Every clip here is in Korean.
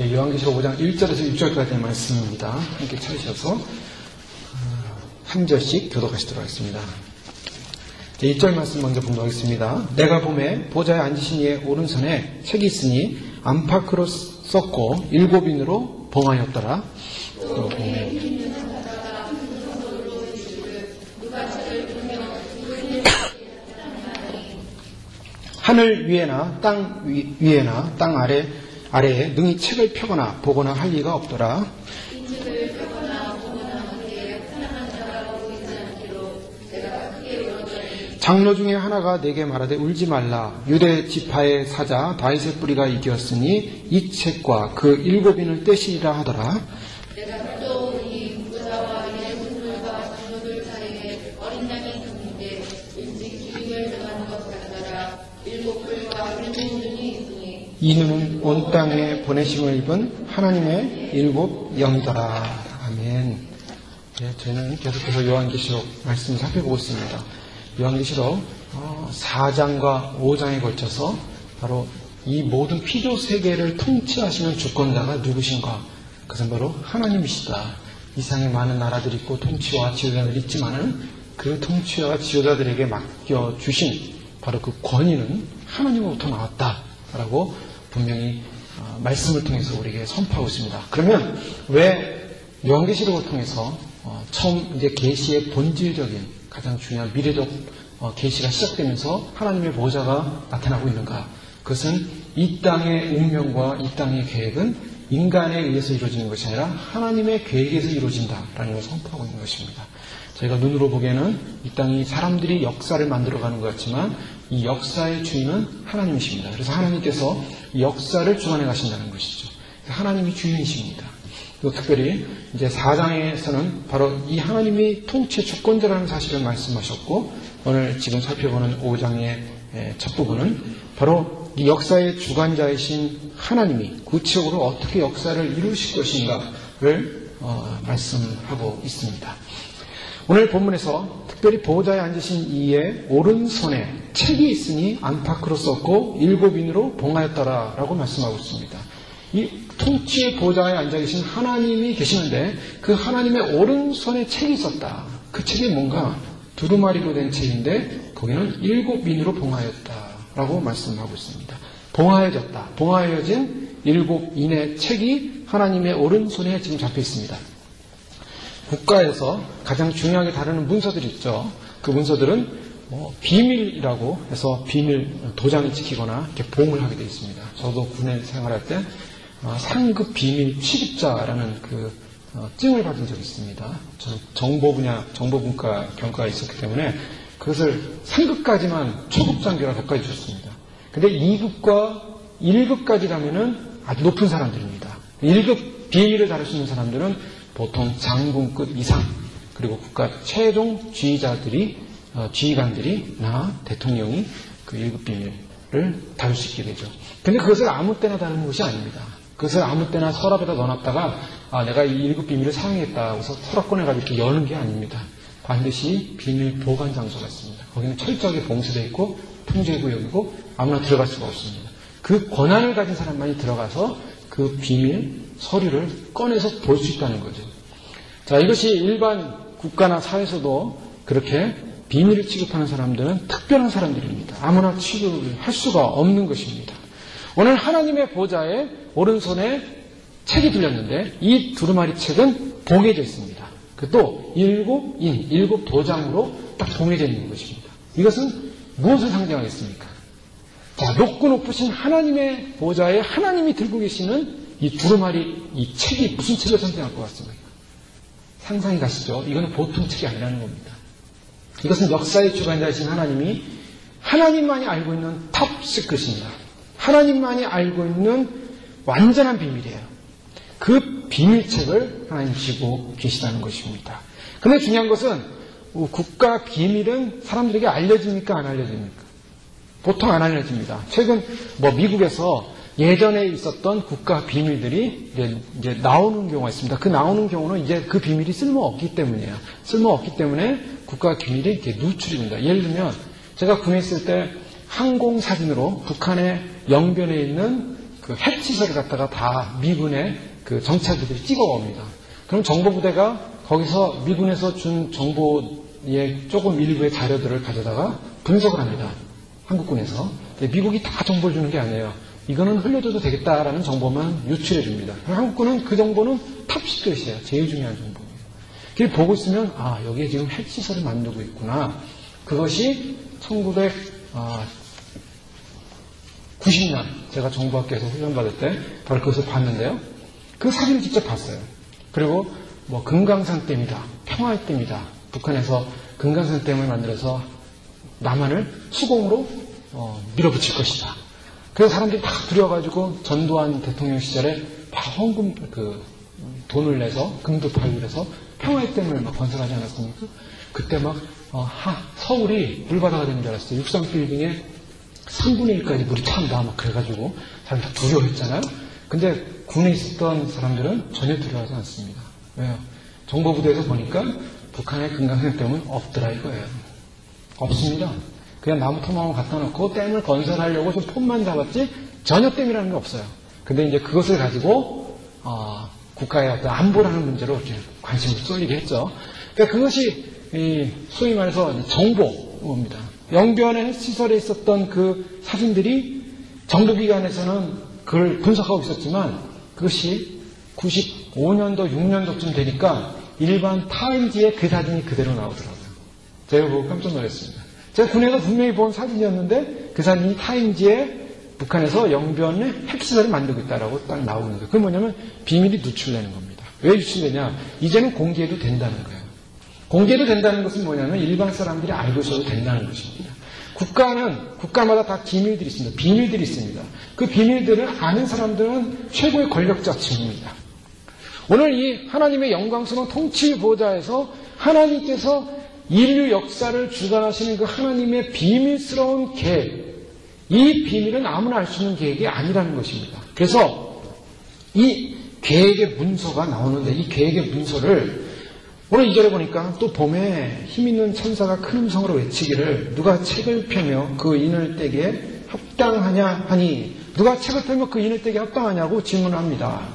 요한계시록 5장 1절에서 6절까지의 말씀입니다. 함께 찾으셔서 한 절씩 교독하시도록 하겠습니다. 1절 말씀 먼저 공부하겠습니다. 내가 보매 보좌에 앉으신 이의 오른손에 책이 있으니 안팎으로 썼고 7인으로 봉하였더라. 또 보매 하늘 위에나 땅 위에나 땅 아래에 능히 책을 펴거나 보거나 할 리가 없더라. 장로 중에 하나가 내게 말하되 울지 말라. 유대 지파의 사자 다윗의 뿌리가 이기었으니 이 책과 그 7인을 떼시리라 하더라. 내가 또 이 부자와 예수들과 장로들 사이에 어린 양이 있는데 일찍 기름을 당하는 것 같더라. 7뿔과 7눈이 있으니 이 눈은 온 땅에 보내심을 입은 하나님의 7영이더라. 아멘. 저희는 계속해서 요한계시록 말씀을 살펴보고 있습니다. 요한계시록 4장과 5장에 걸쳐서 바로 이 모든 피조 세계를 통치하시는 주권자가 누구신가? 그것은 바로 하나님이시다. 이상의 많은 나라들이 있고 통치와 지도자들이 있지만은 그 통치와 지도자들에게 맡겨주신 바로 그 권위는 하나님으로부터 나왔다라고 분명히 말씀을 통해서 우리에게 선포하고 있습니다. 그러면 왜 요한계시록을 통해서 처음 이제 계시의 본질적인 가장 중요한 미래적 계시가 시작되면서 하나님의 보좌가 나타나고 있는가? 그것은 이 땅의 운명과 이 땅의 계획은 인간에 의해서 이루어지는 것이 아니라 하나님의 계획에서 이루어진다라는 것을 선포하고 있는 것입니다. 저희가 눈으로 보기에는 이 땅이 사람들이 역사를 만들어가는 것 같지만 이 역사의 주인은 하나님이십니다. 그래서 하나님께서 이 역사를 주관해 가신다는 것이죠. 하나님이 주인이십니다. 또 특별히 이제 4장에서는 바로 이 하나님이 통치 주권자라는 사실을 말씀하셨고, 오늘 지금 살펴보는 5장의 첫 부분은 바로 이 역사의 주관자이신 하나님이 구체적으로 어떻게 역사를 이루실 것인가를 말씀하고 있습니다. 오늘 본문에서 특별히 보좌에 앉으신 이의 오른손에 책이 있으니 안팎으로 썼고 7인으로 봉하였더라 라고 말씀하고 있습니다. 이 통치의 보좌에 앉아 계신 하나님이 계시는데 그 하나님의 오른손에 책이 있었다. 그 책이 뭔가 두루마리로 된 책인데 거기는 7인으로 봉하였다라고 말씀하고 있습니다. 봉하여졌다. 봉하여진 7인의 책이 하나님의 오른손에 지금 잡혀 있습니다. 국가에서 가장 중요하게 다루는 문서들이 있죠. 그 문서들은 비밀이라고 해서 비밀 도장을 지키거나 이렇게 보험을 하게 되어 있습니다. 저도 군에 생활할 때 상급 비밀 취급자라는 그 증을 받은 적이 있습니다. 저는 정보분과 경과가 있었기 때문에 그것을 상급까지만 초급 단계라 몇 가지 줬습니다. 근데 2급과 1급까지라면은 아주 높은 사람들입니다. 1급 비밀을 다룰 수 있는 사람들은 보통 장군급 이상, 그리고 국가 최종 지휘관들이 나 대통령이 그 1급 비밀을 다룰 수 있게 되죠. 근데 그것을 아무 때나 다루는 것이 아닙니다. 그것을 아무 때나 서랍에다 넣어놨다가 내가 이 1급 비밀을 사용했다 해서 서랍 꺼내가지고 이렇게 여는 게 아닙니다. 반드시 비밀 보관 장소가 있습니다. 거기는 철저하게 봉쇄되어 있고 통제구역이고 아무나 들어갈 수가 없습니다. 그 권한을 가진 사람만이 들어가서 그 비밀 서류를 꺼내서 볼 수 있다는 거죠. 자, 이것이 일반 국가나 사회에서도 그렇게 비밀을 취급하는 사람들은 특별한 사람들입니다. 아무나 취급을 할 수가 없는 것입니다. 오늘 하나님의 보좌에 오른손에 책이 들렸는데 이 두루마리 책은 봉해져 있습니다. 또 7 도장으로 딱 봉해져 있는 것입니다. 이것은 무엇을 상징하겠습니까? 자, 높고 높으신 하나님의 보좌에 하나님이 들고 계시는 이 두루마리, 이 책이 무슨 책을 상징할 것 같습니까? 상상이 가시죠? 이거는 보통 책이 아니라는 겁니다. 이것은 역사의 주관자이신 하나님이 하나님만이 알고 있는 탑 시크릿입니다. 하나님만이 알고 있는 완전한 비밀이에요. 그 비밀책을 하나님 쥐고 계시다는 것입니다. 그런데 중요한 것은 국가 비밀은 사람들에게 알려집니까? 안 알려집니까? 보통 안 알려집니다. 최근 미국에서 예전에 있었던 국가 비밀들이 이제 나오는 경우가 있습니다. 그 나오는 경우는 이제 그 비밀이 쓸모없기 때문이에요. 쓸모없기 때문에 국가 비밀이 이렇게 누출이 됩니다. 예를 들면 제가 군에 있을 때 항공 사진으로 북한의 영변에 있는 그 핵시설을 갖다가 다 미군의 그 정찰기들이 찍어옵니다. 그럼 정보부대가 거기서 미군에서 준 정보의 조금 일부의 자료들을 가져다가 분석을 합니다. 한국군에서. 미국이 다 정보를 주는 게 아니에요. 이거는 흘려줘도 되겠다라는 정보만 유출해 줍니다. 한국군은 그 정보는 탑시크릿이에요. 제일 중요한 정보예요. 그걸 보고 있으면 여기에 지금 핵시설을 만들고 있구나. 그것이 1990년 제가 정보학교에서 훈련받을 때 바로 그것을 봤는데요. 그 사진을 직접 봤어요. 그리고 금강산 댐이다. 평화의 댐이다. 북한에서 금강산 댐을 만들어서 남한을 수공으로 밀어붙일 것이다. 그래서 사람들이 다 두려워가지고 전두환 대통령 시절에 헌금 돈을 내서 금도 발굴해서 평화의 댐을 막 건설하지 않았습니까? 그때 막 서울이 물바다가 되는 줄 알았어요. 63빌딩에 3분의 1까지 물이 찬다 막 그래가지고 사람들 다 두려워했잖아요. 근데 군에 있었던 사람들은 전혀 두려워하지 않습니다. 왜요? 정보부대에서 보니까 북한의 금강산 댐은 없더라 이거예요. 없습니다. 그냥 나무 토막을 갖다 놓고 댐을 건설하려고 좀 폼만 잡았지 전혀 댐이라는 게 없어요. 근데 이제 그것을 가지고 국가의 어떤 안보라는 문제로 이렇게 관심을 쏠리게 했죠. 그러니까 그것이 소위 말해서 정보입니다. 영변의 시설에 있었던 그 사진들이 정보기관에서는 그걸 분석하고 있었지만 그것이 95년도, 6년도쯤 되니까 일반 타임지에 그 사진이 그대로 나오더라고요. 제가 보고 깜짝 놀랐습니다. 제가 군에서 분명히 본 사진이었는데 그 사진이 타임지에 북한에서 영변의 핵시설을 만들고 있다라고 딱 나오는 거예요. 그게 뭐냐면 비밀이 누출되는 겁니다. 왜 유출되냐? 이제는 공개해도 된다는 거예요. 공개해도 된다는 것은 뭐냐면 일반 사람들이 알고 있어도 된다는 것입니다. 국가마다 다 기밀들이 있습니다. 비밀들이 있습니다. 그 비밀들을 아는 사람들은 최고의 권력자층입니다. 오늘 이 하나님의 영광스러운 통치 보좌에서 하나님께서 인류 역사를 주관하시는 그 하나님의 비밀스러운 계획, 이 비밀은 아무나 알 수 있는 계획이 아니라는 것입니다. 그래서 이 계획의 문서가 나오는데 이 계획의 문서를 오늘 2절에 보니까 또 봄에 힘있는 천사가 큰 음성으로 외치기를 누가 책을 펴며 그 인을 떼기에 합당하냐 하니 누가 책을 펴며 그 인을 떼기에 합당하냐고 질문합니다.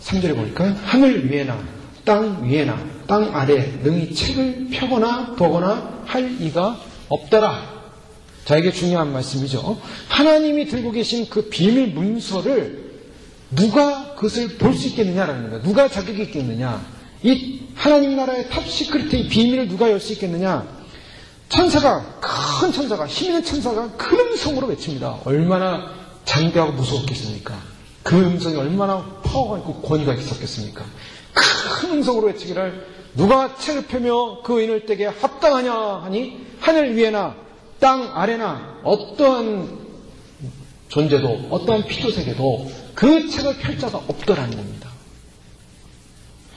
3절에 보니까 하늘 위에나 땅 위에나 땅 아래 능히 책을 펴거나 보거나 할 이가 없더라. 자, 이게 중요한 말씀이죠. 하나님이 들고 계신 그 비밀 문서를 누가 그것을 볼 수 있겠느냐라는 거예요. 누가 자격이 있겠느냐. 이 하나님 나라의 탑시크릿의 비밀을 누가 열 수 있겠느냐. 큰 천사가, 힘있는 천사가 큰 음성으로 외칩니다. 얼마나 장대하고 무서웠겠습니까? 그 음성이 얼마나 파워가 있고 권위가 있었겠습니까? 큰 음성으로 외치기를 누가 책을 펴며 그 인을 떼게 합당하냐 하니 하늘 위에나 땅 아래나 어떠한 존재도 어떠한 피조세계도 그 책을 펼 자가 없더라는 겁니다.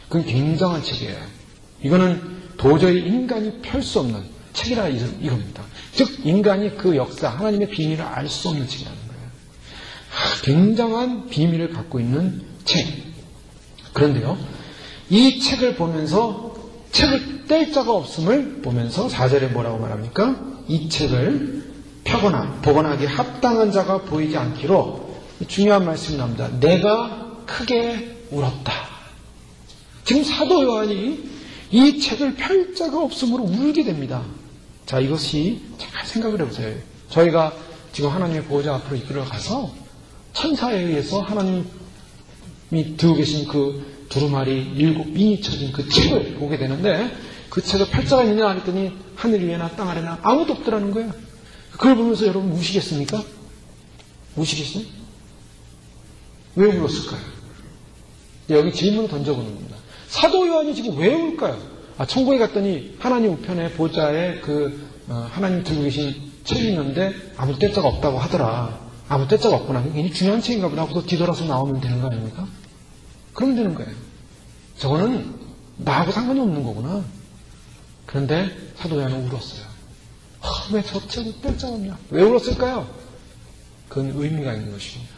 그건 굉장한 책이에요. 이거는 도저히 인간이 펼 수 없는 책이라 이겁니다. 즉 인간이 그 역사 하나님의 비밀을 알 수 없는 책이라는 거예요. 굉장한 비밀을 갖고 있는 책. 그런데요, 이 책을 보면서 책을 뗄 자가 없음을 보면서 4절에 뭐라고 말합니까? 이 책을 펴거나 보거나 하기에 합당한 자가 보이지 않기로 중요한 말씀이 나옵니다. 내가 크게 울었다. 지금 사도 요한이 이 책을 펼 자가 없음으로 울게 됩니다. 자, 이것이 잘 생각을 해보세요. 저희가 지금 하나님의 보호자 앞으로 이끌어가서 천사에 의해서 하나님이 들고 계신 그 두루마리 7인이 쳐진 그 책을 보게 되는데 그 책을 펼 자가 있느냐 했더니 하늘 위에나 땅 아래나 아무도 없더라는 거예요. 그걸 보면서 여러분 우시겠습니까? 우시겠어요? 왜 울었을까요? 여기 질문을 던져보는 겁니다. 사도 요한이 지금 왜 울까요? 천국에 갔더니 하나님 우편에 보좌에 하나님 들고 계신 책이 있는데 아무 뗄자가 없다고 하더라. 아무 뗄자가 없구나. 굉장히 중요한 책인가 보다 하고서 뒤돌아서 나오면 되는 거 아닙니까? 그러면 되는 거예요. 저거는 나하고 상관이 없는 거구나. 그런데 사도 요한은 울었어요. 왜 저 책을 뗄 자가 없냐? 왜 울었을까요? 그건 의미가 있는 것입니다.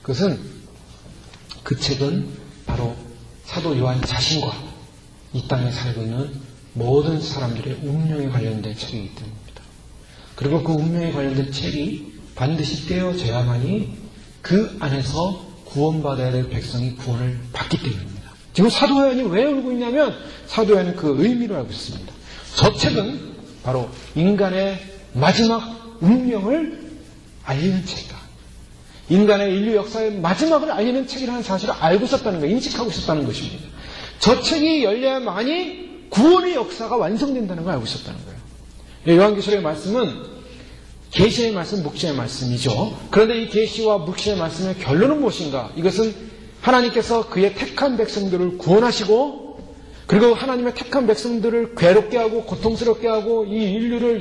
그것은 그 책은 바로 사도 요한 자신과 이 땅에 살고 있는 모든 사람들의 운명에 관련된 책이기 때문입니다. 그리고 그 운명에 관련된 책이 반드시 떼어져야만이 그 안에서 구원받아야 될 백성이 구원을 받기 때문입니다. 지금 사도 요한이 왜 울고 있냐면 사도 요한은 그 의미를 알고 있습니다. 저 책은 바로 인간의 마지막 운명을 알리는 책이다. 인간의 인류 역사의 마지막을 알리는 책이라는 사실을 알고 있었다는 거예요. 인식하고 있었다는 것입니다. 저 책이 열려야만이 구원의 역사가 완성된다는 걸 알고 있었다는 거예요. 요한계시록의 말씀은 계시의 말씀, 묵시의 말씀이죠. 그런데 이 계시와 묵시의 말씀의 결론은 무엇인가? 이것은 하나님께서 그의 택한 백성들을 구원하시고 그리고 하나님의 택한 백성들을 괴롭게 하고 고통스럽게 하고 이 인류를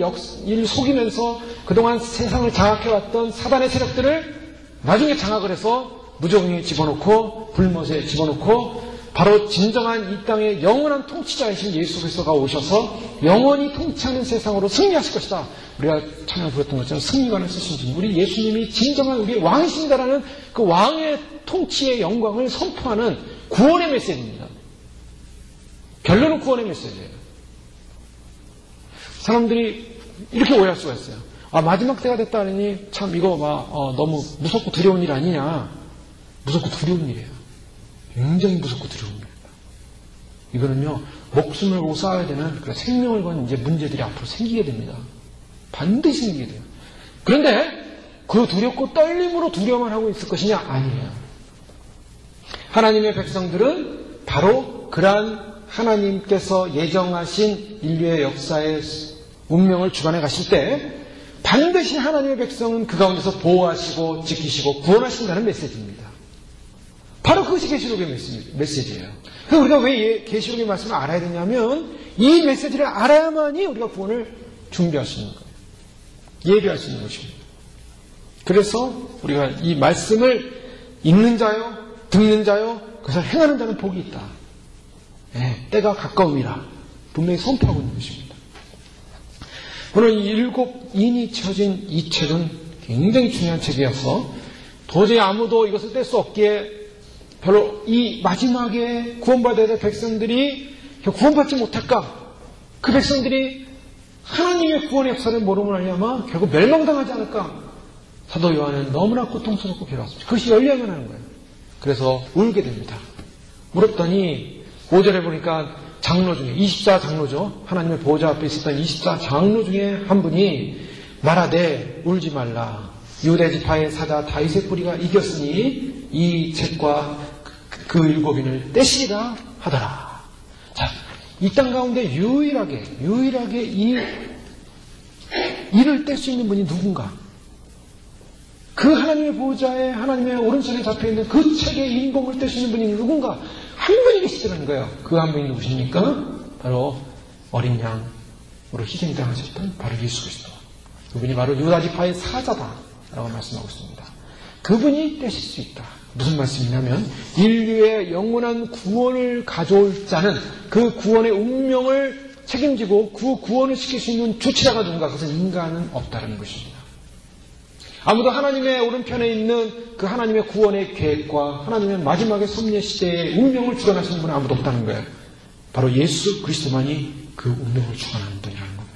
속이면서 그동안 세상을 장악해왔던 사단의 세력들을 나중에 장악을 해서 무저궁에 집어넣고 불못에 집어넣고 바로 진정한 이 땅의 영원한 통치자이신 예수 그리스도가 오셔서 영원히 통치하는 세상으로 승리하실 것이다. 우리가 찬양을 부렸던 것처럼 승리관을 쓰신 분, 우리 예수님이 진정한 우리 왕이십니다라는 그 왕의 통치의 영광을 선포하는 구원의 메시지입니다. 결론은 구원의 메시지예요. 사람들이 이렇게 오해할 수가 있어요. 마지막 때가 됐다 하니 참 이거 너무 무섭고 두려운 일 아니냐. 무섭고 두려운 일이에요. 굉장히 무섭고 두려운 일입니다. 이거는요, 목숨을 걸고 싸워야 되는 생명을 건 이제 문제들이 앞으로 생기게 됩니다. 반드시 생기게 돼요. 그런데 그 두렵고 떨림으로 두려워만 하고 있을 것이냐? 아니에요. 하나님의 백성들은 바로 그러한 하나님께서 예정하신 인류의 역사의 운명을 주관해 가실 때 반드시 하나님의 백성은 그 가운데서 보호하시고 지키시고 구원하신다는 메시지입니다. 바로 그것이 계시록의 메시지예요. 그래서 우리가 왜 계시록의 말씀을 알아야 되냐면 이 메시지를 알아야만이 우리가 구원을 준비할 수 있는 거예요. 예비할 수 있는 것입니다. 그래서 우리가 이 말씀을 읽는 자요, 듣는 자요, 그것을 행하는 자는 복이 있다. 때가 가까움이라 분명히 선포하고 있는 것입니다. 오늘 이 7인이 쳐진 이 책은 굉장히 중요한 책이어서 도저히 아무도 이것을 뗄 수 없기에 별로 이 마지막에 구원받아야 될 백성들이 구원받지 못할까? 그 백성들이 하나님의 구원의 역사를 모르고 말미암아 결국 멸망당하지 않을까? 사도 요한은 너무나 고통스럽고 괴로웠습니다. 그것이 열려야만 하는 거예요. 그래서 울게 됩니다. 물었더니 5절에 보니까 장로 중에 24장로죠. 하나님의 보호자 앞에 있었던 24장로 중에 한 분이 말하되 울지 말라. 유대 지파의 사자 다윗의 뿌리가 이겼으니 이 책과 그 7인을 떼시리라 하더라. 자, 이 땅 가운데 유일하게 이 일을 뗄 수 있는 분이 누군가? 그 하나님의 보호자의 하나님의 오른손에 잡혀있는 그 책의 인공을 뗄 수 있는 분이 누군가? 한 분이 계시더라는 거예요. 그 한 분이 누구십니까? 바로 어린 양으로 희생당하셨던 바로 예수 그리스도. 그분이 바로 유다 지파의 사자다라고 말씀하고 있습니다. 그분이 떼실 수 있다. 무슨 말씀이냐면 인류의 영원한 구원을 가져올 자는 그 구원의 운명을 책임지고 그 구원을 시킬 수 있는 주체자가 누군가? 그것은 인간은 없다는 것입니다. 아무도 하나님의 오른편에 있는 그 하나님의 구원의 계획과 하나님의 마지막의 섭리의 시대의 운명을 주관하시는 분은 아무도 없다는 거예요. 바로 예수 그리스도만이 그 운명을 주관하는 분이라는 겁니다.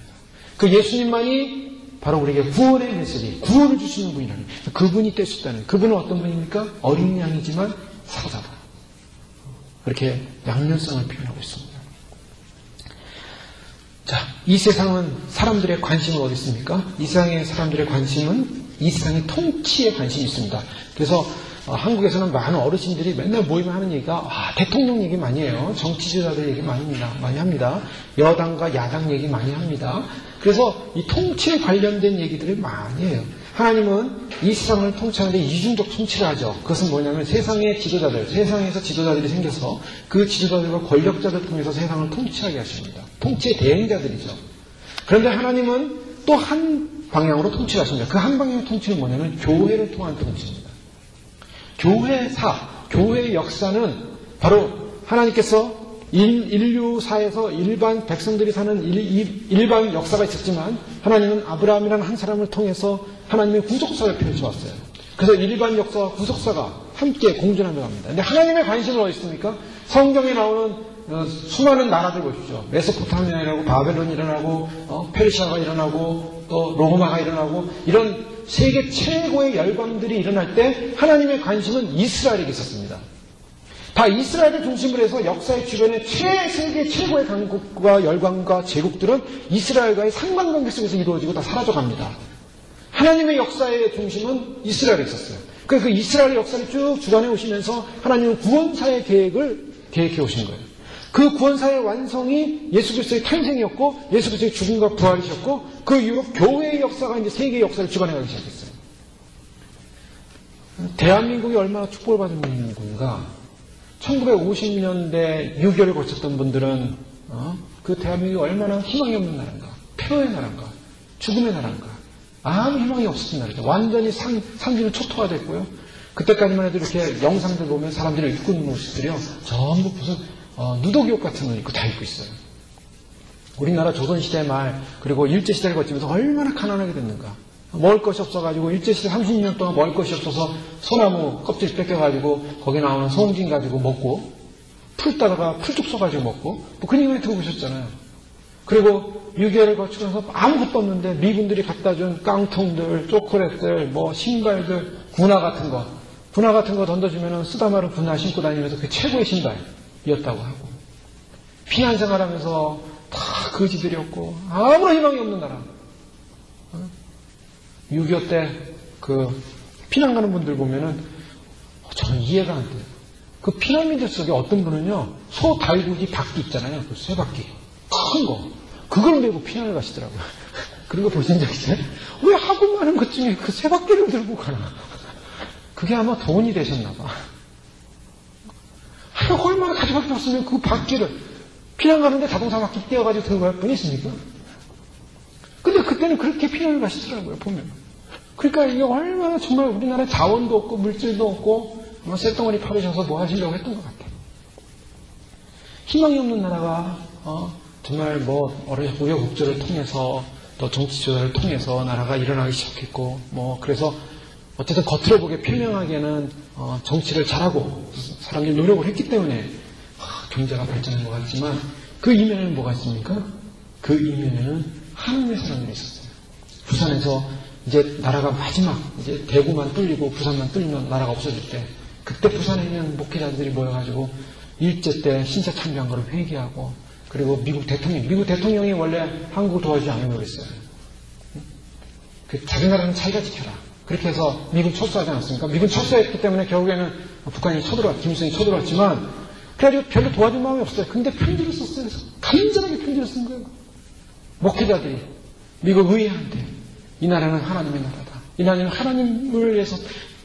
그 예수님만이 바로 우리에게 구원의 메시지, 구원을 주시는 분이라는 거예요. 그분이 뗄 수 있다는, 그분은 어떤 분입니까? 어린 양이지만 사자다. 그렇게 양면성을 표현하고 있습니다. 자, 이 세상은 사람들의 관심은 어디 있습니까? 이 세상의 사람들의 관심은 이 세상의 통치에 관심이 있습니다. 그래서 한국에서는 많은 어르신들이 맨날 모이면 하는 얘기가 대통령 얘기 많이 해요. 정치지도자들 얘기 많이 합니다. 여당과 야당 얘기 많이 합니다. 그래서 이 통치에 관련된 얘기들을 많이 해요. 하나님은 이 세상을 통치하는데 이중적 통치를 하죠. 그것은 뭐냐면 세상의 지도자들, 세상에서 지도자들이 생겨서 그 지도자들과 권력자들 통해서 세상을 통치하게 하십니다. 통치의 대행자들이죠. 그런데 하나님은 또 한 방향으로 통치를 하십니다. 그 한 방향의 통치는 뭐냐면 교회를 통한 통치입니다. 교회의 역사는 바로 하나님께서 인류사에서 일반 백성들이 사는 일반 역사가 있었지만 하나님은 아브라함이라는 한 사람을 통해서 하나님의 구속사를 펼쳐왔어요. 그래서 일반 역사와 구속사가 함께 공존하며 갑니다. 근데 하나님의 관심은 어디 있습니까? 성경에 나오는 수많은 나라들 보십시오. 메소포타미아가 일어나고 바벨론이 일어나고 페르시아가 일어나고 또 로마가 일어나고 이런 세계 최고의 열방들이 일어날 때 하나님의 관심은 이스라엘에게 있었습니다. 다 이스라엘을 중심으로 해서 역사의 주변의 세계 최고의 강국과 열강과 제국들은 이스라엘과의 상관관계 속에서 이루어지고 다 사라져갑니다. 하나님의 역사의 중심은 이스라엘에 있었어요. 그래서 그 이스라엘의 역사를 쭉 주관해 오시면서 하나님은 구원사의 계획을 계획해 오신 거예요. 그 구원사의 완성이 예수 그리스도의 탄생이었고 예수 그리스도의 죽음과 부활이셨고 그 이후로 교회의 역사가 이제 세계의 역사를 주관해 가기 시작했어요. 대한민국이 얼마나 축복을 받은 민국인가. 1950년대 6.25를 거쳤던 분들은 그 대한민국이 얼마나 희망이 없는 나라인가. 폐허의 나라인가. 죽음의 나라인가. 아무 희망이 없었던 나라죠. 완전히 상주는 초토화 됐고요. 그때까지만 해도 이렇게 영상들 보면 사람들이 입고 있는 옷들이요. 전부 무슨 누더기옷 같은 옷 입고 다 입고 있어요. 우리나라 조선시대 말 그리고 일제시대를 거치면서 얼마나 가난하게 됐는가. 먹을 것이 없어가지고 일제시대 30년 동안 먹을 것이 없어서 소나무 껍질 뺏겨가지고 거기 나오는 소음진 가지고 먹고 풀 따다가 풀죽 써가지고 먹고 뭐 그런 얘기 들어보셨잖아요. 그리고 6.25를 거치고 나서 아무것도 없는데 미군들이 갖다 준 깡통들, 초콜릿들, 뭐 신발들, 군화 같은 거 던져주면은 쓰다마른 군화 신고 다니면서 그게 최고의 신발이었다고 하고 피난 생활하면서 다 거지들이었고 아무런 희망이 없는 나라. 6.25 때 그 피난 가는 분들 보면은 저는 이해가 안 돼요. 그 피난민들 속에 어떤 분은요 소 달구기 바퀴 있잖아요. 그 쇠바퀴 큰 거 그걸 메고 피난을 가시더라고요. 그런 거 보신 적 있어요? 왜 하고 많은 것 중에 그 쇠바퀴를 들고 가나? 그게 아마 돈이 되셨나 봐. 하루가 얼마나 가져갈 게 없으면 그 바퀴를 피난 가는데 자동차 바퀴 떼어가지고 들고 갈 분이 있습니까? 근데 그때는 그렇게 피난을 가시더라고요, 보면. 그러니까 이게 얼마나 정말 우리나라에 자원도 없고 물질도 없고 아마 쇳덩어리 파르셔서 뭐 하시려고 했던 것 같아요. 희망이 없는 나라가 정말 뭐 우여곡절을 통해서 또 정치 조작을 통해서 나라가 일어나기 시작했고 뭐 그래서 어쨌든 겉으로 보기에 표명하기에는 정치를 잘하고 사람들이 노력을 했기 때문에 경제가 발전한 것 같지만 그 이면에는 뭐가 있습니까? 그 이면에는 하나님의 사람들이 있었어요. 부산에서 이제 나라가 마지막 이제 대구만 뚫리고 부산만 뚫리면 나라가 없어질 때 그때 부산에 있는 목회자들이 모여가지고 일제 때 신사 참배한 거를 회개하고 그리고 미국 대통령이 원래 한국을 도와주지 않으려고 했어요. 자기 나라는 자기가 지켜라. 그렇게 해서 미군 철수하지 않았습니까? 미군 철수했기 때문에 결국에는 북한이 김일성이 쳐들어왔지만 그래가지고 별로 도와줄 마음이 없어요. 근데 편지를 썼어요. 간절하게 편지를 쓴 거예요. 목회자들이 미국 의회한테 이 나라는 하나님의 나라다. 이 나라는 하나님을 위해서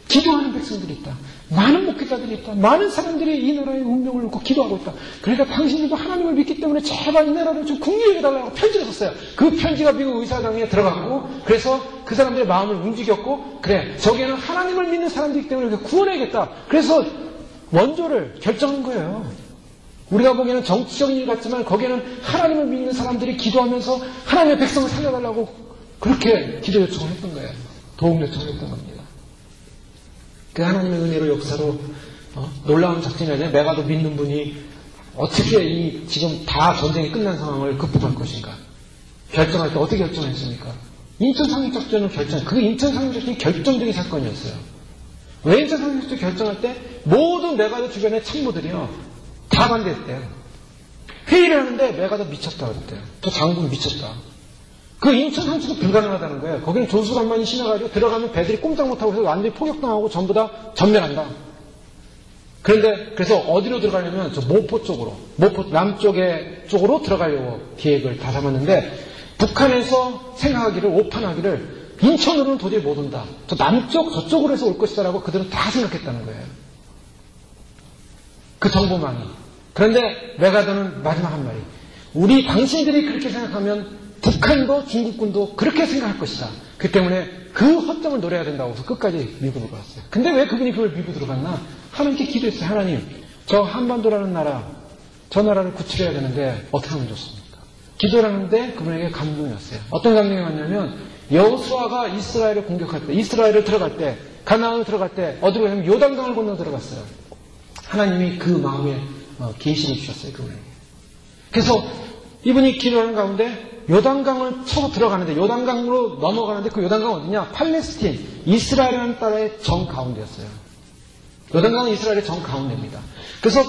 기도하는 백성들이 있다. 많은 목회자들이 있다. 많은 사람들이 이 나라의 운명을 놓고 기도하고 있다. 그러니까 당신들도 하나님을 믿기 때문에 제발 이 나라를 좀 국리해 달라고 편지를 썼어요. 그 편지가 미국 의사당에 들어갔고 그래서 그 사람들의 마음을 움직였고 그래 저기에는 하나님을 믿는 사람들이기 때문에 구원해야겠다. 그래서 원조를 결정한 거예요. 우리가 보기에는 정치적인 일 같지만 거기에는 하나님을 믿는 사람들이 기도하면서 하나님의 백성을 살려달라고 그렇게 기도 요청을 했던 거예요. 도움 요청을 했던 겁니다. 그 하나님의 은혜로 역사로 놀라운 작전이 아니라 내가 더 믿는 분이 어떻게 이 지금 다 전쟁이 끝난 상황을 극복할 것인가 결정할 때 어떻게 결정했습니까? 인천 상륙작전을 그게 인천 상륙작전이 결정적인 사건이었어요. 왜 인천 상륙작전 결정할 때 모든 메가더 주변의 참모들이요 다 반대했대요. 회의를 하는데 메가더 미쳤다 그랬대요. 저 장군 미쳤다. 그 인천 상륙도 불가능하다는 거예요. 거기는 조수간만이 신어가지고 들어가면 배들이 꼼짝 못하고 해서 완전히 포격당하고 전부 다 전멸한다. 그런데 그래서 어디로 들어가려면 저 모포 남쪽으로 들어가려고 계획을 다 잡았는데 북한에서 생각하기를 오판하기를 인천으로는 도저히 못 온다. 저 남쪽 저쪽으로 해서 올 것이다라고 그들은 다 생각했다는 거예요. 그 정보망이. 그런데 메가더는 마지막 한 말이 우리 당신들이 그렇게 생각하면 북한도 중국군도 그렇게 생각할 것이다. 그 때문에 그 허점을 노려야 된다고 해서 끝까지 미국으로 갔어요. 근데 왜 그분이 그걸 미국으로 갔나? 하나님께 기도했어요. 하나님, 저 한반도라는 나라, 저 나라를 구출해야 되는데 어떻게 하면 좋습니까? 기도를 하는데 그분에게 감동이 왔어요. 어떤 감동이 왔냐면 여호수아가 이스라엘을 공격할 때, 이스라엘을 들어갈 때, 가나안을 들어갈 때 어디로 가냐면 요단강을 건너 들어갔어요. 하나님이 그 마음에 계시를 주셨어요. 그분에게. 그래서 이분이 기도하는 가운데 요단강을 쳐서 들어가는데 요단강으로 넘어가는데 그 요단강 어디냐? 팔레스틴, 이스라엘이라는 나라의 정 가운데였어요. 요단강은 이스라엘의 정 가운데입니다. 그래서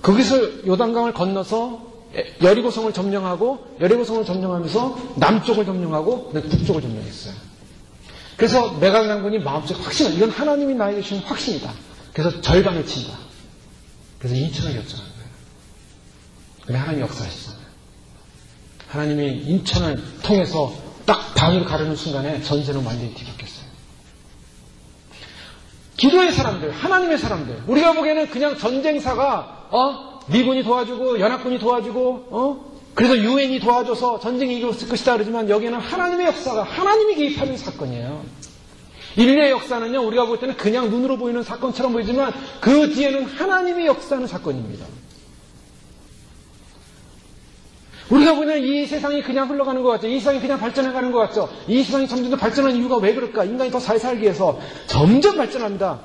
거기서 요단강을 건너서 여리고성을 점령하고 여리고성을 점령하면서 남쪽을 점령하고 북쪽을 점령했어요. 그래서 메갈 장군이 마음속에 확신을 이건 하나님이 나에게 주신 확신이다. 그래서 절반을 친다. 그래서 인천을 결정한 거예요. 근데 하나님이 역사하셨어요. 하나님이 인천을 통해서 딱 반으로 가르는 순간에 전세는 완전히 뒤바뀌었어요. 기도의 사람들, 하나님의 사람들. 우리가 보기에는 그냥 전쟁사가 미군이 도와주고 연합군이 도와주고 그래서 유엔이 도와줘서 전쟁이 이겼을 것이다 그러지만 여기에는 하나님의 역사가 하나님이 개입하는 사건이에요. 인류의 역사는요 우리가 볼 때는 그냥 눈으로 보이는 사건처럼 보이지만 그 뒤에는 하나님이 역사하는 사건입니다. 우리가 보는 이 세상이 그냥 흘러가는 것 같죠. 이 세상이 그냥 발전해가는 것 같죠. 이 세상이 점점 더 발전하는 이유가 왜 그럴까? 인간이 더 잘 살기 위해서 점점 발전합니다.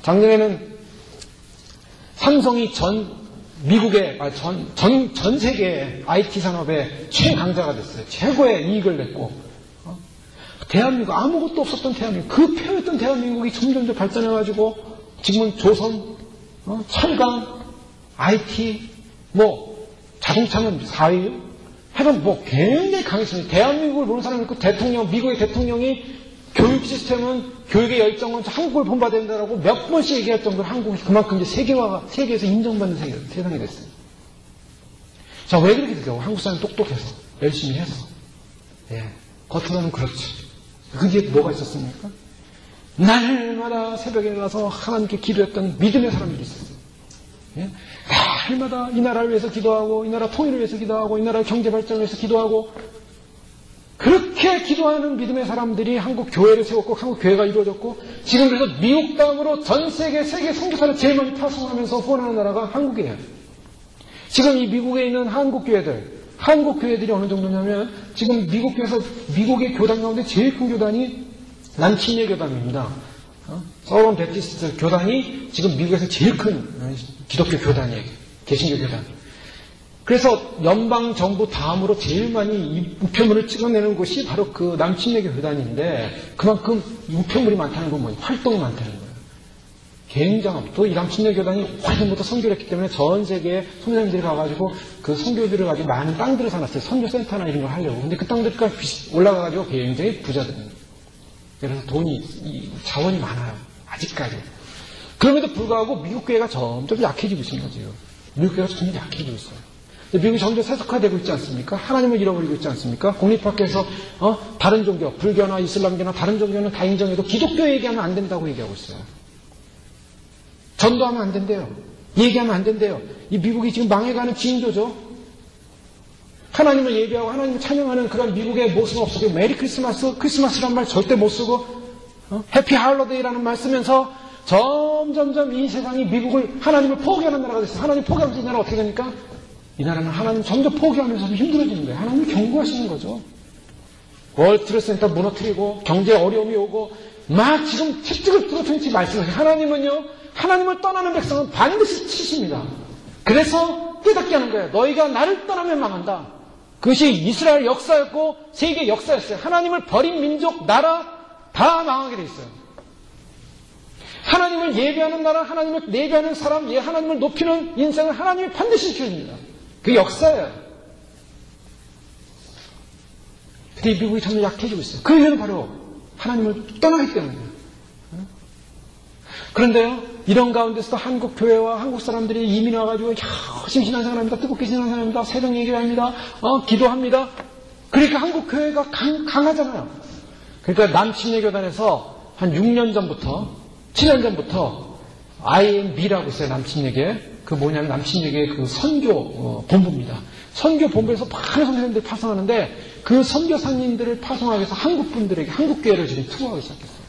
작년에는 삼성이 전 세계 IT 산업의 최강자가 됐어요. 최고의 이익을 냈고 대한민국 아무것도 없었던 대한민국 그 폐허했던 대한민국이 점점 더 발전해가지고 지금은 조선, 철강, IT 자동차는 4위 하여간 굉장히 강했습니다. 대한민국을 모르는 사람이 있고 미국의 대통령이 교육 시스템은 교육의 열정은 한국을 본받아야 된다고 몇 번씩 얘기할 정도로 한국이 그만큼 이제 세계에서 인정받는 세상이 됐어요. 자, 왜 그렇게 될까요? 한국 사람이 똑똑해서 열심히 해서 겉으로는 그렇죠. 그 뒤에 뭐가 있었습니까? 날마다 새벽에 일어나서 하나님께 기도했던 믿음의 사람들이 있었어요. 날마다 이 나라를 위해서 기도하고 이 나라 통일을 위해서 기도하고 이 나라의 경제 발전을 위해서 기도하고 그렇게 기도하는 믿음의 사람들이 한국 교회를 세웠고 한국 교회가 이루어졌고 지금 그래서 미국 다음으로 전 세계 선교사를 제일 많이 파송하면서 후원하는 나라가 한국이에요. 지금 이 미국에 있는 한국 교회들이 어느 정도냐면 지금 미국의 교단 가운데 제일 큰 교단이 남침례 교단입니다. 서론 베티스트 교단이 지금 미국에서 제일 큰 기독교 교단이에요. 개신교 교단. 그래서 연방정부 다음으로 제일 많이 이 우편물을 찍어내는 곳이 바로 그 남침례교 교단인데 그만큼 우편물이 많다는 건 뭐예요? 활동이 많다는 거예요. 굉장합니다. 또 이 남침례 교단이 오래전부터 선교를 했기 때문에 전 세계에 선교사님들이 가가지고 그 선교들을 가지고 많은 땅들을 사놨어요. 선교센터나 이런 걸 하려고. 근데 그 땅들까지 올라가가지고 굉장히 부자들입니다. 그래서 자원이 많아요. 아직까지. 그럼에도 불구하고 미국 교회가 점점 약해지고 있는 거죠. 미국 교회가 점점 약해지고 있어요. 미국이 점점 세속화되고 있지 않습니까? 하나님을 잃어버리고 있지 않습니까? 공립학교에서 다른 종교, 불교나 이슬람교나 다른 종교는 다 인정해도 기독교 얘기하면 안 된다고 얘기하고 있어요. 전도하면 안 된대요. 얘기하면 안 된대요. 이 미국이 지금 망해가는 징조죠. 하나님을 예배하고 하나님을 찬양하는 그런 미국의 모습은 없어요. 메리 크리스마스란 말 절대 못 쓰고 해피 할로데이라는 말 쓰면서 점점점 이 세상이 하나님을 포기하는 나라가 됐어요. 하나님 포기하면서 이 나라 어떻게 됩니까? 이 나라는 하나님 점점 포기하면서 힘들어지는 거예요. 하나님을 경고하시는 거죠. 월트레이드센터 무너뜨리고 경제에 어려움이 오고 막 지금 채찍을 부러뜨리지 말씀하세요. 하나님은요. 하나님을 떠나는 백성은 반드시 치십니다. 그래서 깨닫게 하는 거예요. 너희가 나를 떠나면 망한다. 그것이 이스라엘 역사였고 세계 역사였어요. 하나님을 버린 민족, 나라 다 망하게 돼 있어요. 하나님을 예배하는 나라, 하나님을 예배하는 사람, 하나님을 높이는 인생을 하나님이 반드시 지켜줍니다. 그게 역사예요. 근데 미국이 점점 약해지고 있어요. 그 이유는 바로 하나님을 떠나기 때문이에요. 그런데요, 이런 가운데서도 한국 교회와 한국 사람들이 이민 와가지고 열심히 신앙생활합니다. 뜨겁게 신앙생활합니다. 새벽 예배합니다. 기도합니다. 그러니까 한국 교회가 강하잖아요. 그러니까 남침례교단에서 한 6년 전부터 7년 전부터 IMB라고 있어요. 남침례계. 그 뭐냐면 남침례계 그 선교 본부입니다. 선교 본부에서 많은 선교사님들을 파송하는데 그 선교사님들을 파송하기 위해서 한국분들에게 한국교회를 지금 투어하기 시작했어요.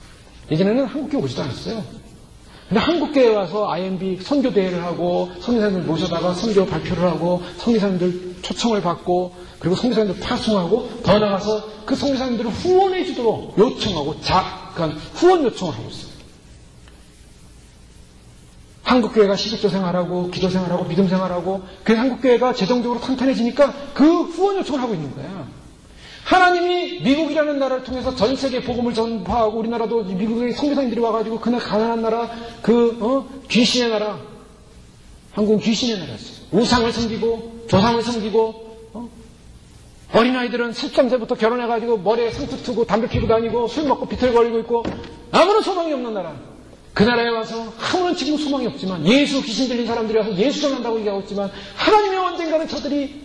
예전에는 한국교회 오지도 않았어요. 근데 한국교회에 와서 IMB 선교대회를 하고 선교사님들 모셔다가 선교 발표를 하고 선교사님들 초청을 받고 그리고 선교사님들 파송하고 더 나아가서 그 선교사님들을 후원해 주도록 요청하고 그러니까 후원 요청을 하고 있어요. 한국교회가 시집도 생활하고 기도 생활하고 믿음 생활하고 그래서 한국교회가 재정적으로 탄탄해지니까 그 후원 요청을 하고 있는 거야. 하나님이 미국이라는 나라를 통해서 전 세계 복음을 전파하고 우리나라도 미국의 선교사님들이 와가지고 그날 가난한 나라 귀신의 나라 한국은 귀신의 나라였어요. 우상을 섬기고 조상을 섬기고 어린아이들은 13세부터 결혼해가지고 머리에 상투 트고 담배 피고 다니고 술 먹고 비틀거리고 있고 아무런 소망이 없는 나라. 그 나라에 와서 아무런 지금 소망이 없지만 예수 귀신 들린 사람들이 와서 예수 전한다고 얘기하고 있지만 하나님의 언젠가는 저들이